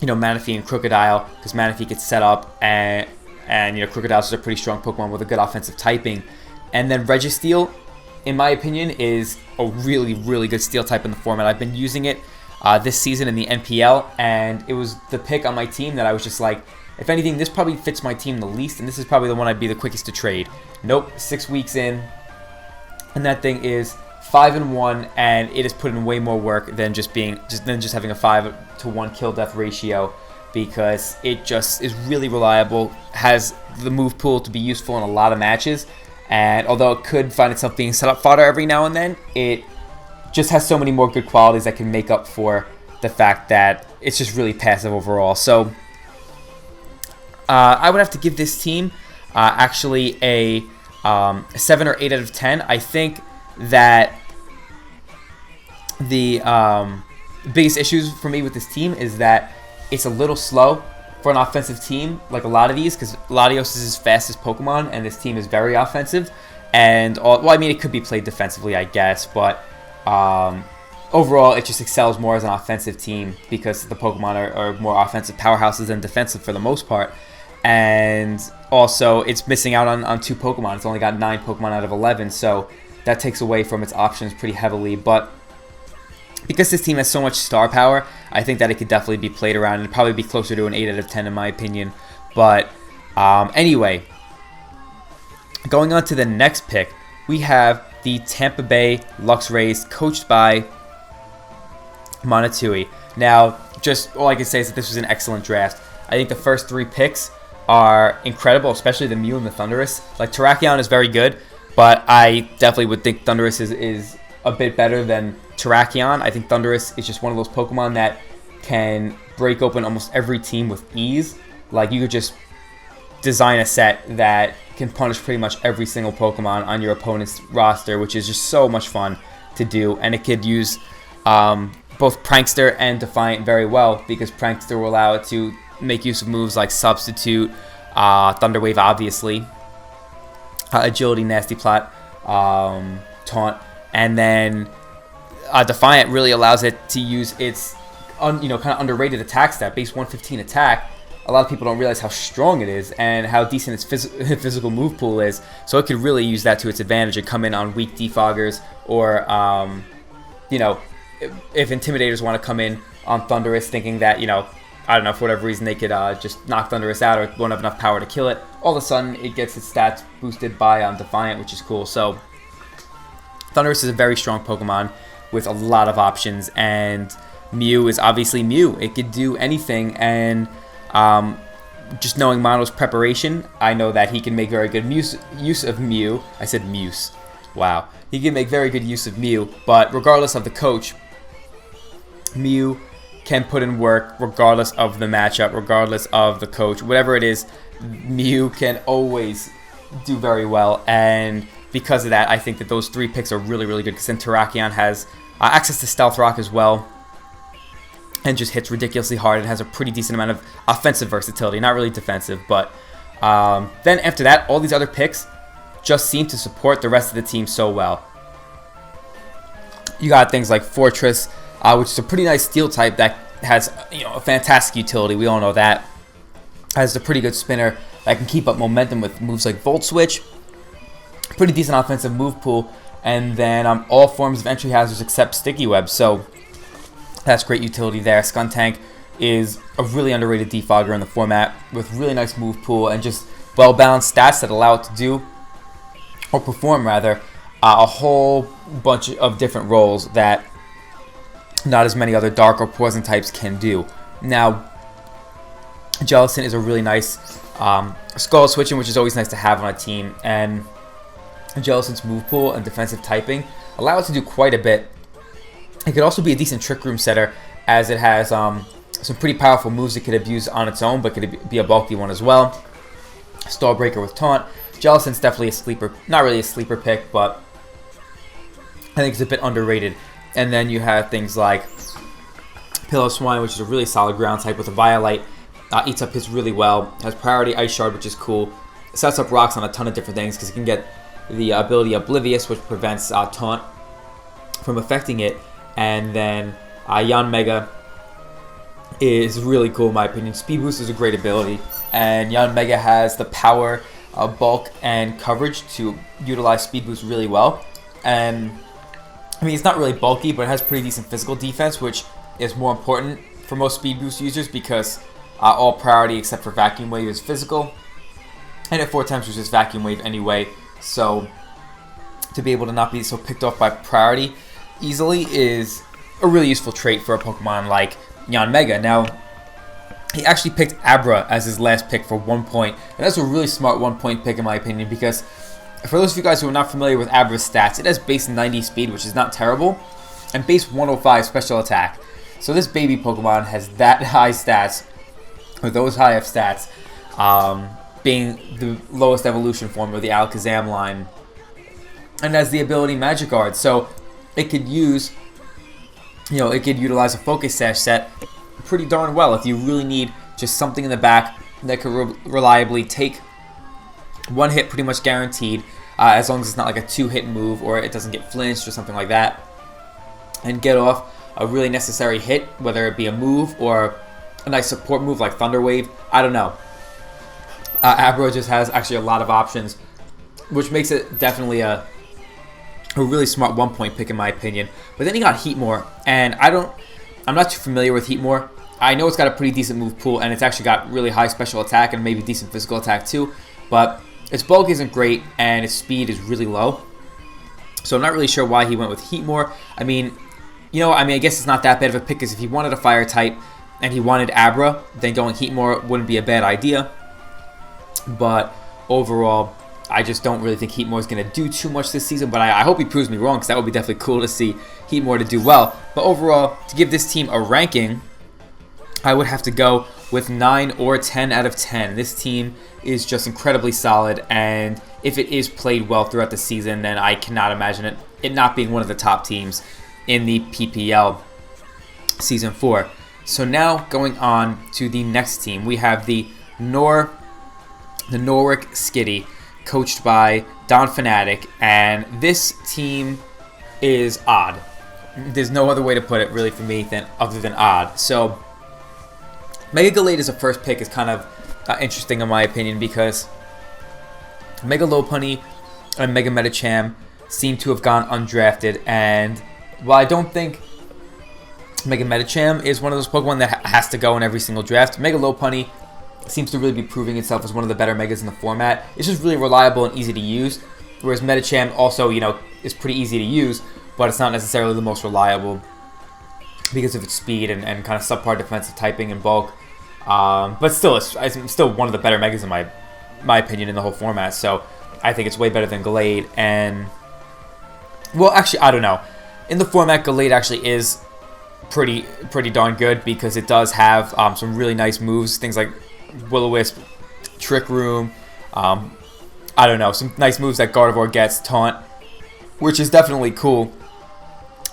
Manaphy and Crocodile, because Manaphy gets set up, and Crocodile is a pretty strong Pokemon with a good offensive typing. And then Registeel, in my opinion, is a really, really good Steel type in the format. I've been using it this season in the NPL, and it was the pick on my team that I was just like, if anything, this probably fits my team the least, and this is probably the one I'd be the quickest to trade. Nope, 6 weeks in, and that thing is 5-1, and it has put in way more work than just having a 5-to-1 kill death ratio, because it just is really reliable, has the move pool to be useful in a lot of matches, and although it could find itself being set up fodder every now and then, it just has so many more good qualities that can make up for the fact that it's just really passive overall. So I would have to give this team actually a 7 or 8 out of 10. I think that the biggest issues for me with this team is that it's a little slow for an offensive team, like a lot of these, because Latios is his fastest Pokemon, and this team is very offensive. And it could be played defensively, I guess, but overall, it just excels more as an offensive team because the Pokemon are more offensive powerhouses than defensive for the most part. And also, it's missing out on 2 Pokemon. It's only got 9 Pokemon out of 11, so that takes away from its options pretty heavily. But because this team has so much star power, I think that it could definitely be played around and probably be closer to an 8 out of 10 in my opinion. But anyway, going on to the next pick, we have the Tampa Bay Luxrays, coached by Monatui. Now, just all I can say is that this was an excellent draft. I think the first 3 picks are incredible, especially the Mew and the Thundurus. Terrakion is very good, but I definitely would think Thundurus is a bit better than Terrakion. I think Thundurus is just one of those Pokemon that can break open almost every team with ease. You could just design a set that can punish pretty much every single Pokemon on your opponent's roster, which is just so much fun to do. And it could use both Prankster and Defiant very well, because Prankster will allow it to make use of moves like Substitute, Thunder Wave obviously, Agility, Nasty Plot, Taunt, and then Defiant really allows it to use its kind of underrated attack stat, base 115 attack, a lot of people don't realize how strong it is and how decent its physical move pool is. So it could really use that to its advantage and come in on weak defoggers, or you know, if Intimidators want to come in on Thunderous thinking that, you know, I don't know, for whatever reason they could just knock Thunderous out or won't have enough power to kill it, all of a sudden it gets its stats boosted by Defiant, which is cool. So Thunderous is a very strong Pokemon with a lot of options, and Mew is obviously Mew. It could do anything, and just knowing Mono's preparation, I know that he can make very good use of Mew. I said Muse. Wow. He can make very good use of Mew, but regardless of the coach, Mew can put in work regardless of the matchup, regardless of the coach. Whatever it is, Mew can always do very well, and because of that, I think that those 3 picks are really, really good, because then Terrakion has access to Stealth Rock as well, and just hits ridiculously hard. It has a pretty decent amount of offensive versatility, not really defensive, but then after that, all these other picks just seem to support the rest of the team so well. You got things like Fortress, which is a pretty nice steel type that has, you know, a fantastic utility. We all know that. Has a pretty good spinner that can keep up momentum with moves like Volt Switch. Pretty decent offensive move pool, and then all forms of entry hazards except Sticky Web. So that's great utility there. Skuntank is a really underrated defogger in the format with really nice move pool and just well-balanced stats that allow it to do, or perform rather, a whole bunch of different roles that not as many other dark or poison types can do. Now, Jellicent is a really nice skull switching, which is always nice to have on a team, and Jellicent's move pool and defensive typing allow it to do quite a bit. It could also be a decent Trick Room setter, as it has some pretty powerful moves it could abuse on its own, but could be a bulky one as well. Stall Breaker with Taunt. Jellicent's definitely a sleeper, not really a sleeper pick, but I think it's a bit underrated. And then you have things like Pillow Swine, which is a really solid ground type with a Violite. Eats up hits really well. Has priority Ice Shard, which is cool. Sets up rocks on a ton of different things because it can get the ability Oblivious, which prevents Taunt from affecting it. And then Yanmega is really cool in my opinion. Speed Boost is a great ability, and Yanmega has the power, bulk, and coverage to utilize Speed Boost really well. And I mean, it's not really bulky, but it has pretty decent physical defense, which is more important for most Speed Boost users because all priority except for Vacuum Wave is physical, and it 4 times uses Vacuum Wave anyway. So to be able to not be so picked off by priority easily is a really useful trait for a Pokemon like Yanmega. Now, he actually picked Abra as his last pick for 1 point, and that's a really smart 1 point pick in my opinion, because for those of you guys who are not familiar with Abra's stats, it has base 90 speed, which is not terrible, and base 105 special attack. So this baby Pokemon has that high stats, or those high of stats, being the lowest evolution form of the Alakazam line, and has the ability Magic Guard. So it could use, you know, it could utilize a Focus Sash set pretty darn well if you really need just something in the back that could reliably take 1 hit pretty much guaranteed, as long as it's not like a 2-hit move or it doesn't get flinched or something like that, and get off a really necessary hit, whether it be a move or a nice support move like Thunder Wave. I don't know. Abra just has actually a lot of options, which makes it definitely a really smart 1 point pick in my opinion. But then you got Heatmore, and I'm not too familiar with Heatmore. I know it's got a pretty decent move pool, and it's actually got really high special attack and maybe decent physical attack too, but its bulk isn't great, and its speed is really low. So I'm not really sure why he went with Heatmore. I mean, I guess it's not that bad of a pick, because if he wanted a fire type and he wanted Abra, then going Heatmore wouldn't be a bad idea. But overall, I just don't really think Heatmore is going to do too much this season, but I hope he proves me wrong, because that would be definitely cool to see Heatmore to do well. But overall, to give this team a ranking, I would have to go with 9 or 10 out of 10. This team is just incredibly solid, and if it is played well throughout the season, then I cannot imagine it not being one of the top teams in the PPL Season 4. So now going on to the next team, we have the Norwich Skitty, coached by Don Fanatic, and this team is odd. There's no other way to put it really for me other than odd. So Mega Gallade as a first pick is kind of interesting in my opinion because Mega Lopunny and Mega Medicham seem to have gone undrafted, and while I don't think Mega Medicham is one of those Pokemon that has to go in every single draft, Mega Lopunny seems to really be proving itself as one of the better Megas in the format. It's just really reliable and easy to use, whereas Medicham also, is pretty easy to use, but it's not necessarily the most reliable because of its speed and kind of subpar defensive typing and bulk. But still, it's still one of the better Megas in my opinion in the whole format, so I think it's way better than Gallade. And, well, actually, I don't know. In the format, Gallade actually is pretty darn good because it does have some really nice moves, things like Will-O-Wisp, Trick Room, I don't know, some nice moves that Gardevoir gets, Taunt, which is definitely cool,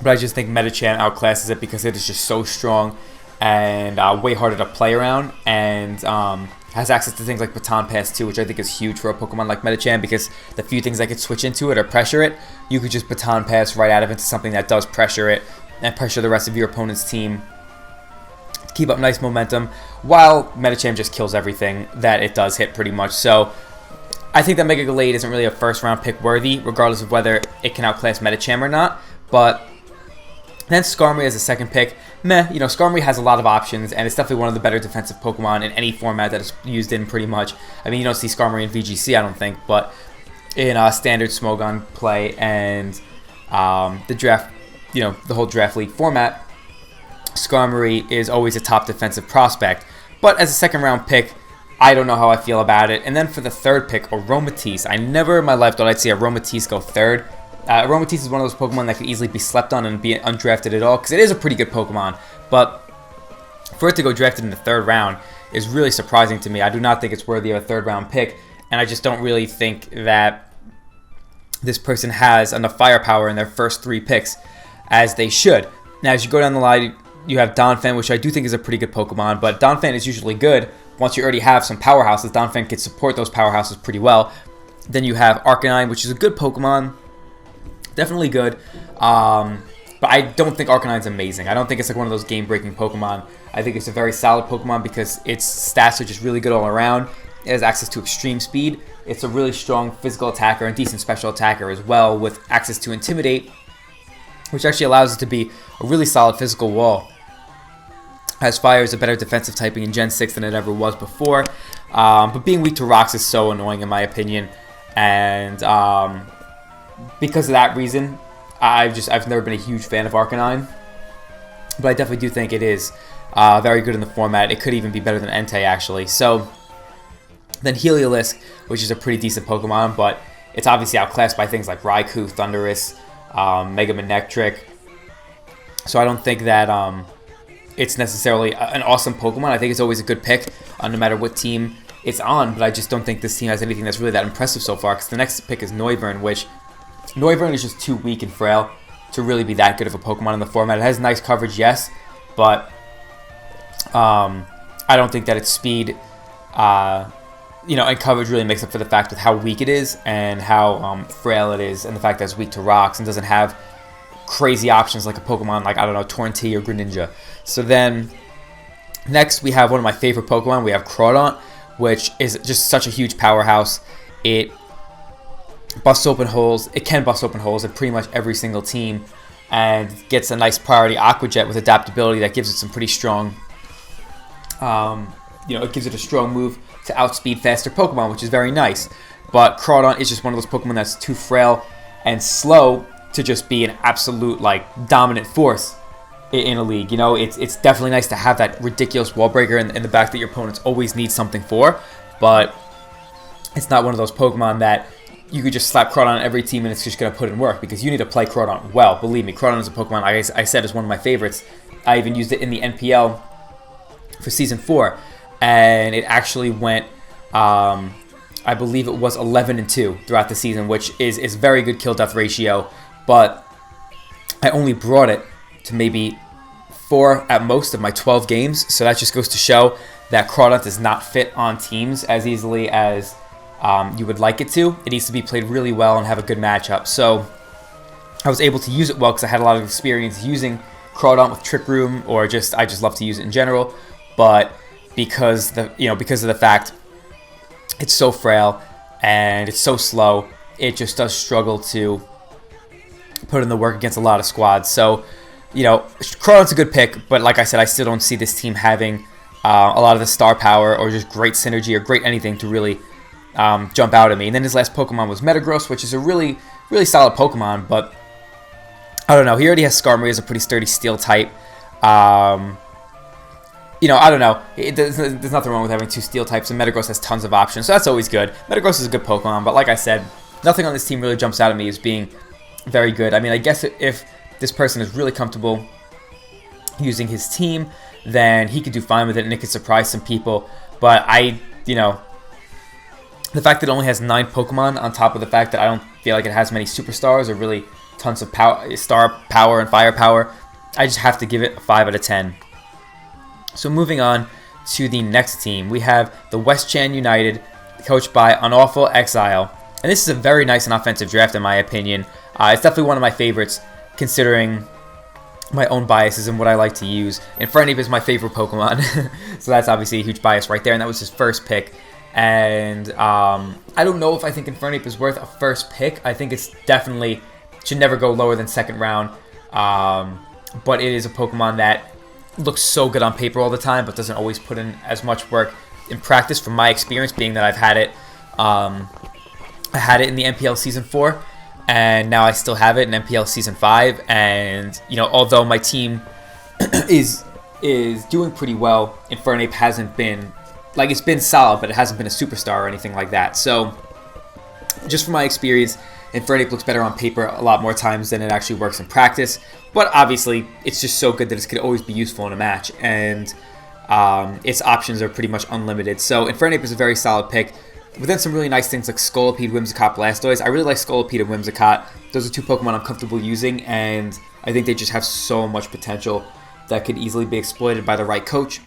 but I just think Medicham outclasses it because it is just so strong and way harder to play around, and has access to things like Baton Pass too, which I think is huge for a Pokemon like Medicham because the few things that could switch into it or pressure it, you could just Baton Pass right out of it to something that does pressure it and pressure the rest of your opponent's team, keep up nice momentum, while Medicham just kills everything that it does hit pretty much. So I think that Mega Gallade isn't really a first round pick worthy, regardless of whether it can outclass Medicham or not. But then Skarmory as a second pick, Skarmory has a lot of options, and it's definitely one of the better defensive Pokemon in any format that it's used in pretty much. I mean, you don't see Skarmory in VGC, I don't think, but in standard Smogon play and the draft, the whole draft league format, Skarmory is always a top defensive prospect. But as a second round pick, I don't know how I feel about it. And then for the third pick, Aromatisse. I never in my life thought I'd see Aromatisse go third. Aromatisse is one of those Pokemon that could easily be slept on and be undrafted at all, because it is a pretty good Pokemon. But for it to go drafted in the third round is really surprising to me. I do not think it's worthy of a third round pick, and I just don't really think that this person has enough firepower in their first three picks as they should. Now, as you go down the line, you have Donphan, which I do think is a pretty good Pokemon, but Donphan is usually good once you already have some powerhouses. Donphan can support those powerhouses pretty well. Then you have Arcanine, which is a good Pokemon, definitely good, but I don't think Arcanine's amazing. I don't think it's like one of those game-breaking Pokemon. I think it's a very solid Pokemon because its stats are just really good all around. It has access to extreme speed. It's a really strong physical attacker and decent special attacker as well, with access to Intimidate, which actually allows it to be a really solid physical wall. As Fire is a better defensive typing in Gen 6 than it ever was before. But being weak to rocks is so annoying in my opinion. And because of that reason, I've never been a huge fan of Arcanine. But I definitely do think it is very good in the format. It could even be better than Entei actually. So then Heliolisk, which is a pretty decent Pokemon, but it's obviously outclassed by things like Raikou, Thundurus, Mega Manectric. So I don't think that it's necessarily an awesome Pokemon. I think it's always a good pick no matter what team it's on, but I just don't think this team has anything that's really that impressive so far, because the next pick is Noivern, which Noivern is just too weak and frail to really be that good of a Pokemon in the format. It has nice coverage, yes, but I don't think that its speed and coverage really makes up for the fact with how weak it is and how frail it is, and the fact that it's weak to rocks and doesn't have crazy options like a Pokemon like, I don't know, Torrentee or Greninja. So then, next we have one of my favorite Pokemon. We have Crawdaunt, which is just such a huge powerhouse. It busts open holes. It can bust open holes in pretty much every single team, and gets a nice priority Aqua Jet with adaptability that gives it some pretty strong, it gives it a strong move to outspeed faster Pokemon, which is very nice. But Crawdaunt is just one of those Pokemon that's too frail and slow to just be an absolute dominant force in a league. It's definitely nice to have that ridiculous wall breaker in the back that your opponents always need something for, but it's not one of those Pokemon that you could just slap Crawdaunt on every team and it's just going to put in work, because you need to play Crawdaunt well. Believe me, Crawdaunt is a Pokemon I said is one of my favorites. I even used it in the NPL for Season 4, and it actually went, I believe it was 11-2 throughout the season, which is very good kill-death ratio, but I only brought it to maybe 4 at most of my 12 games, so that just goes to show that Crawdaunt does not fit on teams as easily as you would like it to. It needs to be played really well and have a good matchup. So I was able to use it well because I had a lot of experience using Crawdaunt with Trick Room, or I just love to use it in general. But because because of the fact it's so frail and it's so slow. It just does struggle to put in the work against a lot of squads. So, Cronin's a good pick, but like I said, I still don't see this team having a lot of the star power or just great synergy or great anything to really jump out at me. And then his last Pokemon was Metagross, which is a really, really solid Pokemon, but I don't know. He already has Skarmory as a pretty sturdy steel type. I don't know. There's nothing wrong with having 2 steel types, and Metagross has tons of options, so that's always good. Metagross is a good Pokemon, but like I said, nothing on this team really jumps out at me as being very good. I mean, I guess if this person is really comfortable using his team, then he could do fine with it, and it could surprise some people. But the fact that it only has 9 Pokemon, on top of the fact that I don't feel like it has many superstars or really tons of star power and firepower, I just have to give it a 5 out of 10. So moving on to the next team, we have the Westcham United, coached by Unawful Exile. And this is a very nice and offensive draft in my opinion. It's definitely one of my favorites, considering my own biases and what I like to use. Infernape is my favorite Pokemon, so that's obviously a huge bias right there, and that was his first pick. And I don't know if I think Infernape is worth a first pick. I think it's definitely should never go lower than second round. But it is a Pokemon that looks so good on paper all the time, but doesn't always put in as much work in practice. From my experience, being that I've had it, I had it in the MPL Season 4, and now I still have it in MPL Season 5. And although my team is doing pretty well, Infernape hasn't been it's been solid, but it hasn't been a superstar or anything like that. So, just from my experience, Infernape looks better on paper a lot more times than it actually works in practice. But obviously, it's just so good that it could always be useful in a match, and its options are pretty much unlimited. So Infernape is a very solid pick. But then some really nice things like Scolipede, Whimsicott, Blastoise. I really like Scolipede and Whimsicott. Those are 2 Pokemon I'm comfortable using, and I think they just have so much potential that could easily be exploited by the right coach.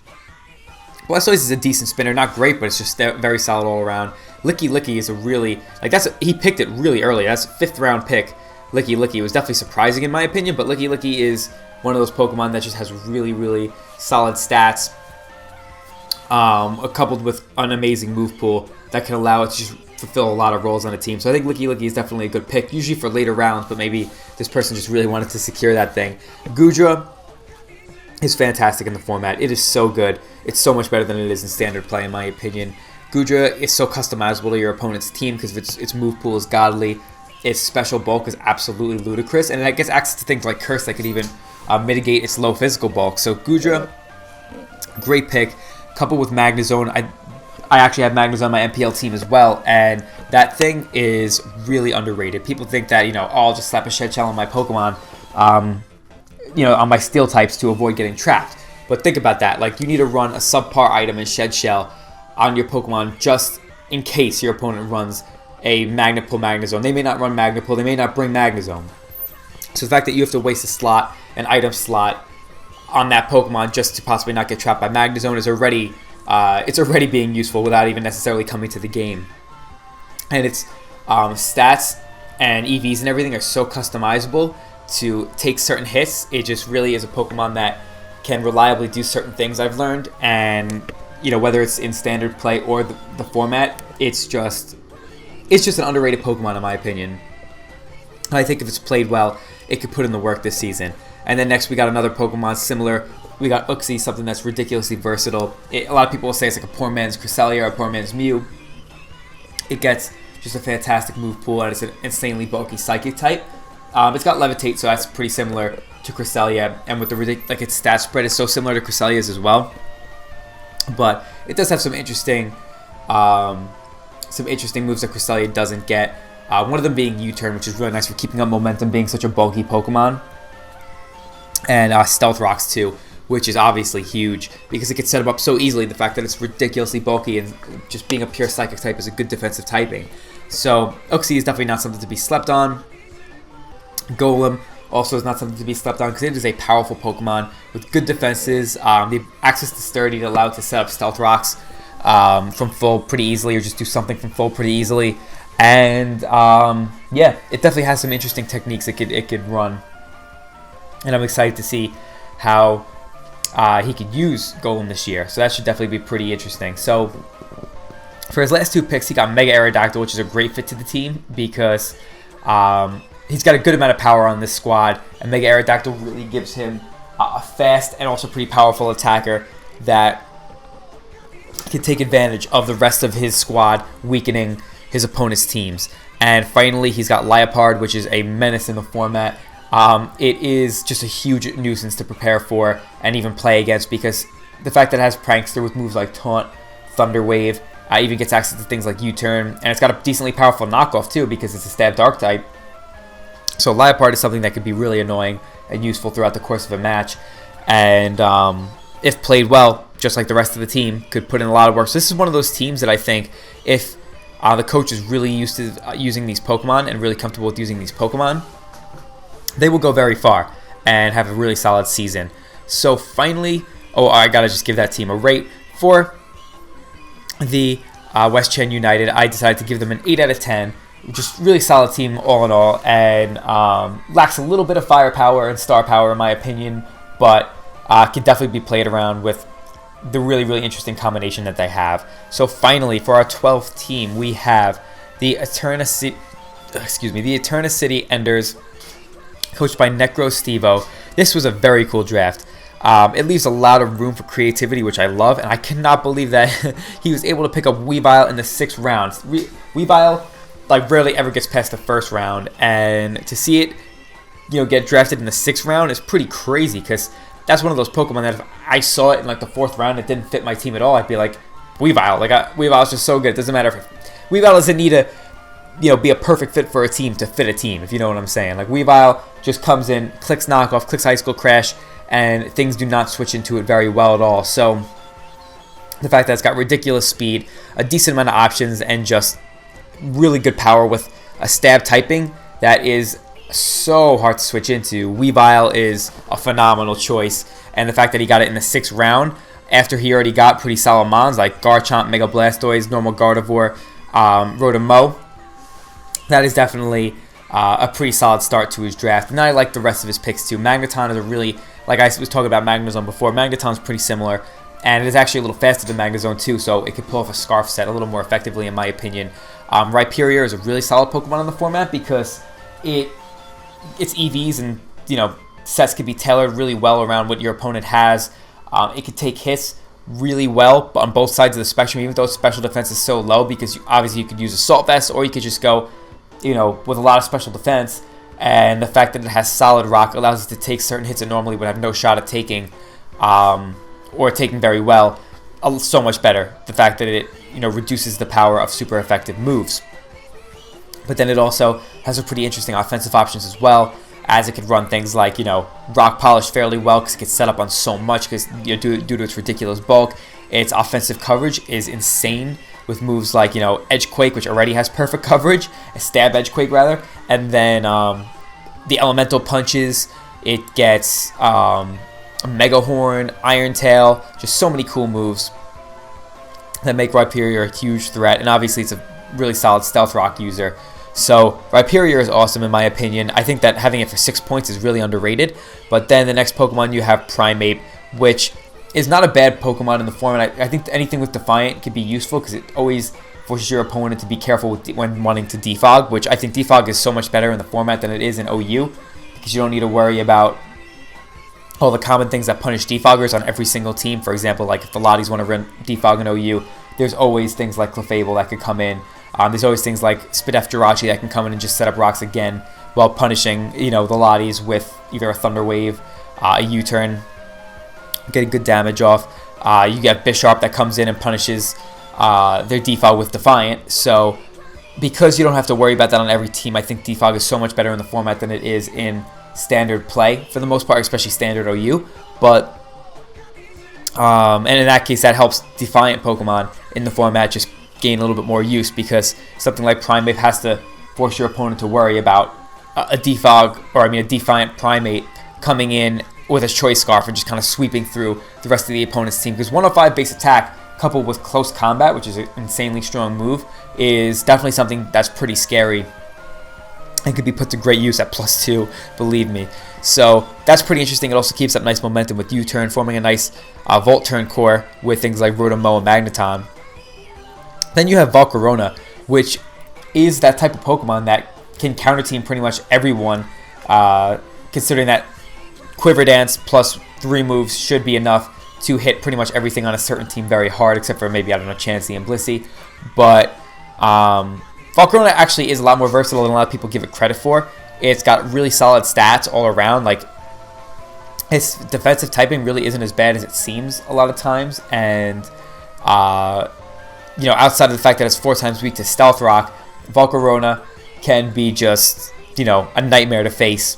Blastoise is a decent spinner, not great, but it's just very solid all around. Licky Licky is a really, he picked it really early. That's a 5th round pick. Licky Licky was definitely surprising in my opinion, but Licky Licky is one of those Pokemon that just has really, really solid stats, coupled with an amazing move pool that can allow it to just fulfill a lot of roles on a team. So I think Licky Licky is definitely a good pick, usually for later rounds, but maybe this person just really wanted to secure that thing. Goodra is fantastic in the format. It is so good. It's so much better than it is in standard play, in my opinion. Goodra is so customizable to your opponent's team because its move pool is godly. Its special bulk is absolutely ludicrous, and it gets access to things like Curse that could even mitigate its low physical bulk. So Goodra, great pick. Coupled with Magnezone, I actually have Magnezone on my MPL team as well, and that thing is really underrated. People think that I'll just slap a Shed Shell on my Pokemon, on my Steel types to avoid getting trapped. But think about that. You need to run a subpar item in Shed Shell on your Pokemon just in case your opponent runs a Magnepull Magnezone. They may not run Magnepull. They may not bring Magnezone. So the fact that you have to waste a slot, an item slot, on that Pokemon just to possibly not get trapped by Magnezone is already being useful without even necessarily coming to the game. And its stats and EVs and everything are so customizable to take certain hits. It just really is a Pokemon that can reliably do certain things, I've learned, and whether it's in standard play or the format, it's just an underrated Pokemon in my opinion. And I think if it's played well, it could put in the work this season. And then next we got another Pokemon similar. We got Uxie, something that's ridiculously versatile. A lot of people will say it's like a poor man's Cresselia or a poor man's Mew. It gets just a fantastic move pool, and it's an insanely bulky Psychic type. It's got Levitate, so that's pretty similar to Cresselia, and with the its stat spread is so similar to Cresselia's as well. But it does have some interesting moves that Cresselia doesn't get. One of them being U-turn, which is really nice for keeping up momentum, being such a bulky Pokemon. And Stealth Rocks too, which is obviously huge because it gets set up so easily. The fact that it's ridiculously bulky and just being a pure Psychic type is a good defensive typing. So Uxie is definitely not something to be slept on. Golem also is not something to be slept on because it is a powerful Pokemon with good defenses. The access to Sturdy to allow it to set up Stealth Rocks from full pretty easily, or just do something from full pretty easily. And yeah, it definitely has some interesting techniques it could run. And I'm excited to see how he could use Golem this year. So that should definitely be pretty interesting. So for his last 2 picks, he got Mega Aerodactyl, which is a great fit to the team because he's got a good amount of power on this squad, and Mega Aerodactyl really gives him a fast and also pretty powerful attacker that can take advantage of the rest of his squad, weakening his opponent's teams. And finally, he's got Leopard, which is a menace in the format. It is just a huge nuisance to prepare for and even play against because the fact that it has Prankster with moves like Taunt, Thunder Wave, even gets access to things like U-Turn, and it's got a decently powerful knockoff too because it's a Stab Dark type. So Leopard is something that could be really annoying and useful throughout the course of a match, and if played well, just like the rest of the team, could put in a lot of work. So this is one of those teams that I think if the coach is really used to using these Pokemon and really comfortable with using these Pokemon, they will go very far and have a really solid season. So finally, I gotta just give that team a rate. For the West United, I decided to give them an 8 out of 10. Just really solid team all in all, and lacks a little bit of firepower and star power in my opinion, but can definitely be played around with the really, really interesting combination that they have. So finally, for our 12th team, we have the Eterna City Enders, coached by Necro Stevo. This was a very cool draft. It leaves a lot of room for creativity, which I love, and I cannot believe that he was able to pick up Weavile in the 6th round. Weavile rarely ever gets past the 1st round, and to see it, get drafted in the 6th round is pretty crazy because that's one of those Pokemon that if I saw it in the 4th round, it didn't fit my team at all, I'd be like, Weavile. Weavile's just so good. It doesn't matter if Weavile doesn't need to, be a perfect fit for a team to fit a team, if you know what I'm saying. Weavile just comes in, clicks Knockoff, clicks High School Crash, and things do not switch into it very well at all. So the fact that it's got ridiculous speed, a decent amount of options, and just really good power with a stab typing that is so hard to switch into, Weavile is a phenomenal choice. And the fact that he got it in the 6th round after he already got pretty solid mons like Garchomp, Mega Blastoise, normal Gardevoir, Rotom-Mow, that is definitely a pretty solid start to his draft. And I like the rest of his picks too. Magneton is a really, like I was talking about Magnezone before, Magneton's pretty similar, and it is actually a little faster than Magnezone too, so it could pull off a Scarf set a little more effectively in my opinion. Rhyperior is a really solid Pokemon in the format because its EVs and sets can be tailored really well around what your opponent has. It can take hits really well on both sides of the spectrum, even though its special defense is so low, because obviously you could use Assault Vest, or you could just go with a lot of special defense, and the fact that it has Solid Rock allows it to take certain hits it normally would have no shot at taking, or taking very well, so much better. The fact that it reduces the power of super effective moves. But then it also has some pretty interesting offensive options as well, as it could run things like, Rock Polish fairly well because it gets set up on so much because due to its ridiculous bulk. Its offensive coverage is insane with moves like, Edgequake, which already has perfect coverage, Stab Edgequake rather, and then the Elemental Punches. It gets Mega Horn, Iron Tail, just so many cool moves that make Rhyperior a huge threat, and obviously it's a really solid Stealth Rock user. So Rhyperior is awesome in my opinion. I think that having it for 6 points is really underrated. But then the next Pokemon you have Primeape, which is not a bad Pokemon in the format. I think anything with Defiant can be useful because it always forces your opponent to be careful when wanting to defog, which I think defog is so much better in the format than it is in OU, because you don't need to worry about all the common things that punish defoggers on every single team. For example, like if the Lotties want to run defog in OU, there's always things like Clefable that could come in. There's always things like Spidef Jirachi that can come in and just set up rocks again while punishing, the Lotties with either a Thunder Wave, a U-turn, getting good damage off. You get Bisharp that comes in and punishes their defog with Defiant. So because you don't have to worry about that on every team, I think defog is so much better in the format than it is in standard play for the most part, especially standard OU. But and in that case, that helps Defiant Pokemon in the format just gain a little bit more use, because something like Primeape has to force your opponent to worry about a Defiant Primeape coming in with a Choice Scarf and just kind of sweeping through the rest of the opponent's team. Because 105 base attack coupled with close combat, which is an insanely strong move, is definitely something that's pretty scary and could be put to great use at +2, believe me. So that's pretty interesting. It also keeps up nice momentum with U-turn, forming a nice Volt turn core with things like Rotom-Mow and Magneton. Then you have Volcarona, which is that type of Pokemon that can counter team pretty much everyone, considering that Quiver Dance plus 3 moves should be enough to hit pretty much everything on a certain team very hard, except for maybe, I don't know, Chansey and Blissey. But Volcarona actually is a lot more versatile than a lot of people give it credit for. It's got really solid stats all around. Like, its defensive typing really isn't as bad as it seems a lot of times. And, you know, outside of the fact that it's 4 times weak to Stealth Rock, Volcarona can be just, you know, a nightmare to face,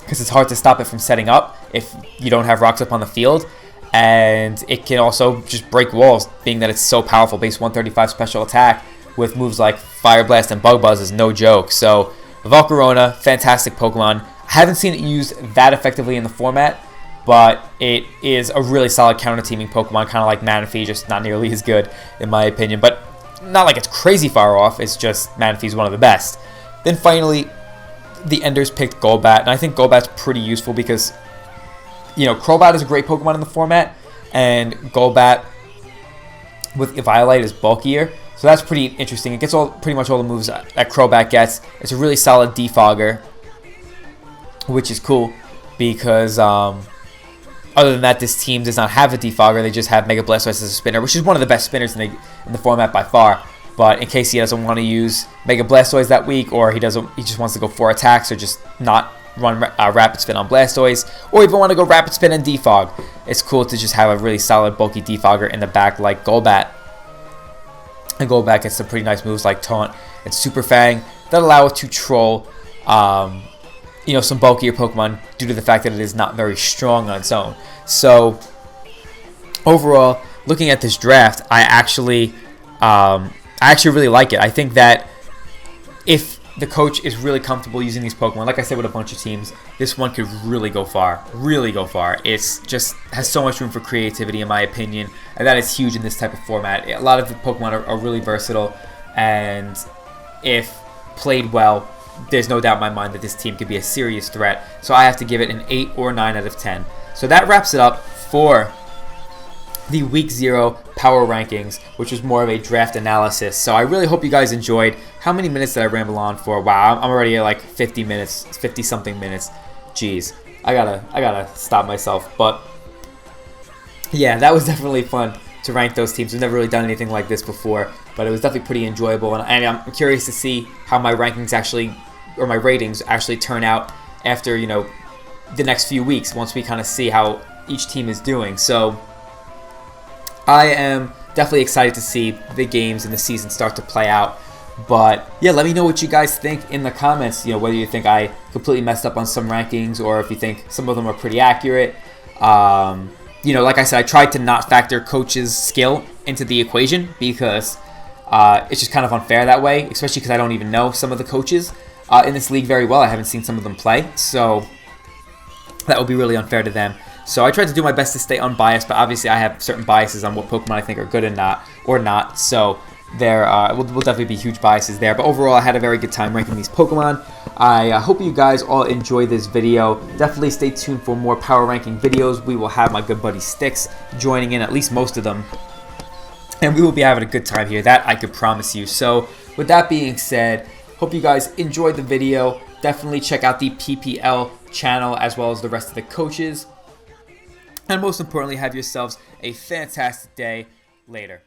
because it's hard to stop it from setting up if you don't have rocks up on the field. And it can also just break walls, being that it's so powerful. Base 135 special attack with moves like Fire Blast and Bug Buzz is no joke. So Volcarona, fantastic Pokemon. I haven't seen it used that effectively in the format, but it is a really solid counter-teaming Pokemon, kind of like Manaphy, just not nearly as good in my opinion. But not like it's crazy far off, it's just Manaphy's one of the best. Then finally, the Enders picked Golbat, and I think Golbat's pretty useful because, you know, Crobat is a great Pokemon in the format, and Golbat with Eviolite is bulkier, so that's pretty interesting. It gets pretty much all the moves that Crobat gets. It's a really solid defogger, which is cool because other than that, this team does not have a defogger. They just have Mega Blastoise as a spinner, which is one of the best spinners in the format by far. But in case he doesn't want to use Mega Blastoise that week, or he just wants to go 4 attacks, or just not run Rapid Spin on Blastoise, or even want to go Rapid Spin and Defog, it's cool to just have a really solid bulky defogger in the back like Golbat. And Golbat gets some pretty nice moves like Taunt and Super Fang that allow it to troll, you know, some bulkier Pokemon due to the fact that it is not very strong on its own. So overall, looking at this draft, I actually really like it. I think that if the coach is really comfortable using these Pokemon, like I said with a bunch of teams, this one could really go far. Really go far. It's just has so much room for creativity in my opinion, and that is huge in this type of format. A lot of the Pokemon are really versatile, and if played well, there's no doubt in my mind that this team could be a serious threat. So I have to give it an 8 or 9 out of 10. So that wraps it up for the Week 0 Power Rankings, which was more of a draft analysis. So I really hope you guys enjoyed. How many minutes did I ramble on for? Wow, I'm already at like 50 minutes, 50-something minutes. Jeez, I gotta stop myself. But yeah, that was definitely fun to rank those teams. We've never really done anything like this before, but it was definitely pretty enjoyable. And I'm curious to see how my rankings actually, or my ratings actually turn out after, you know, the next few weeks, once we kind of see how each team is doing. So I am definitely excited to see the games and the season start to play out. But yeah, let me know what you guys think in the comments. You know, whether you think I completely messed up on some rankings, or if you think some of them are pretty accurate. You know, like I said, I tried to not factor coach's skill into the equation because it's just kind of unfair that way, especially because I don't even know some of the coaches in this league very well. I haven't seen some of them play, so that would be really unfair to them. So I tried to do my best to stay unbiased, but obviously I have certain biases on what Pokemon I think are good and not. So there will definitely be huge biases there. But overall, I had a very good time ranking these Pokemon. I hope you guys all enjoyed this video. Definitely stay tuned for more power ranking videos. We will have my good buddy Styx joining in, at least most of them. And we will be having a good time here. That I could promise you. So with that being said, hope you guys enjoyed the video. Definitely check out the PPL channel as well as the rest of the coaches. And most importantly, have yourselves a fantastic day. Later.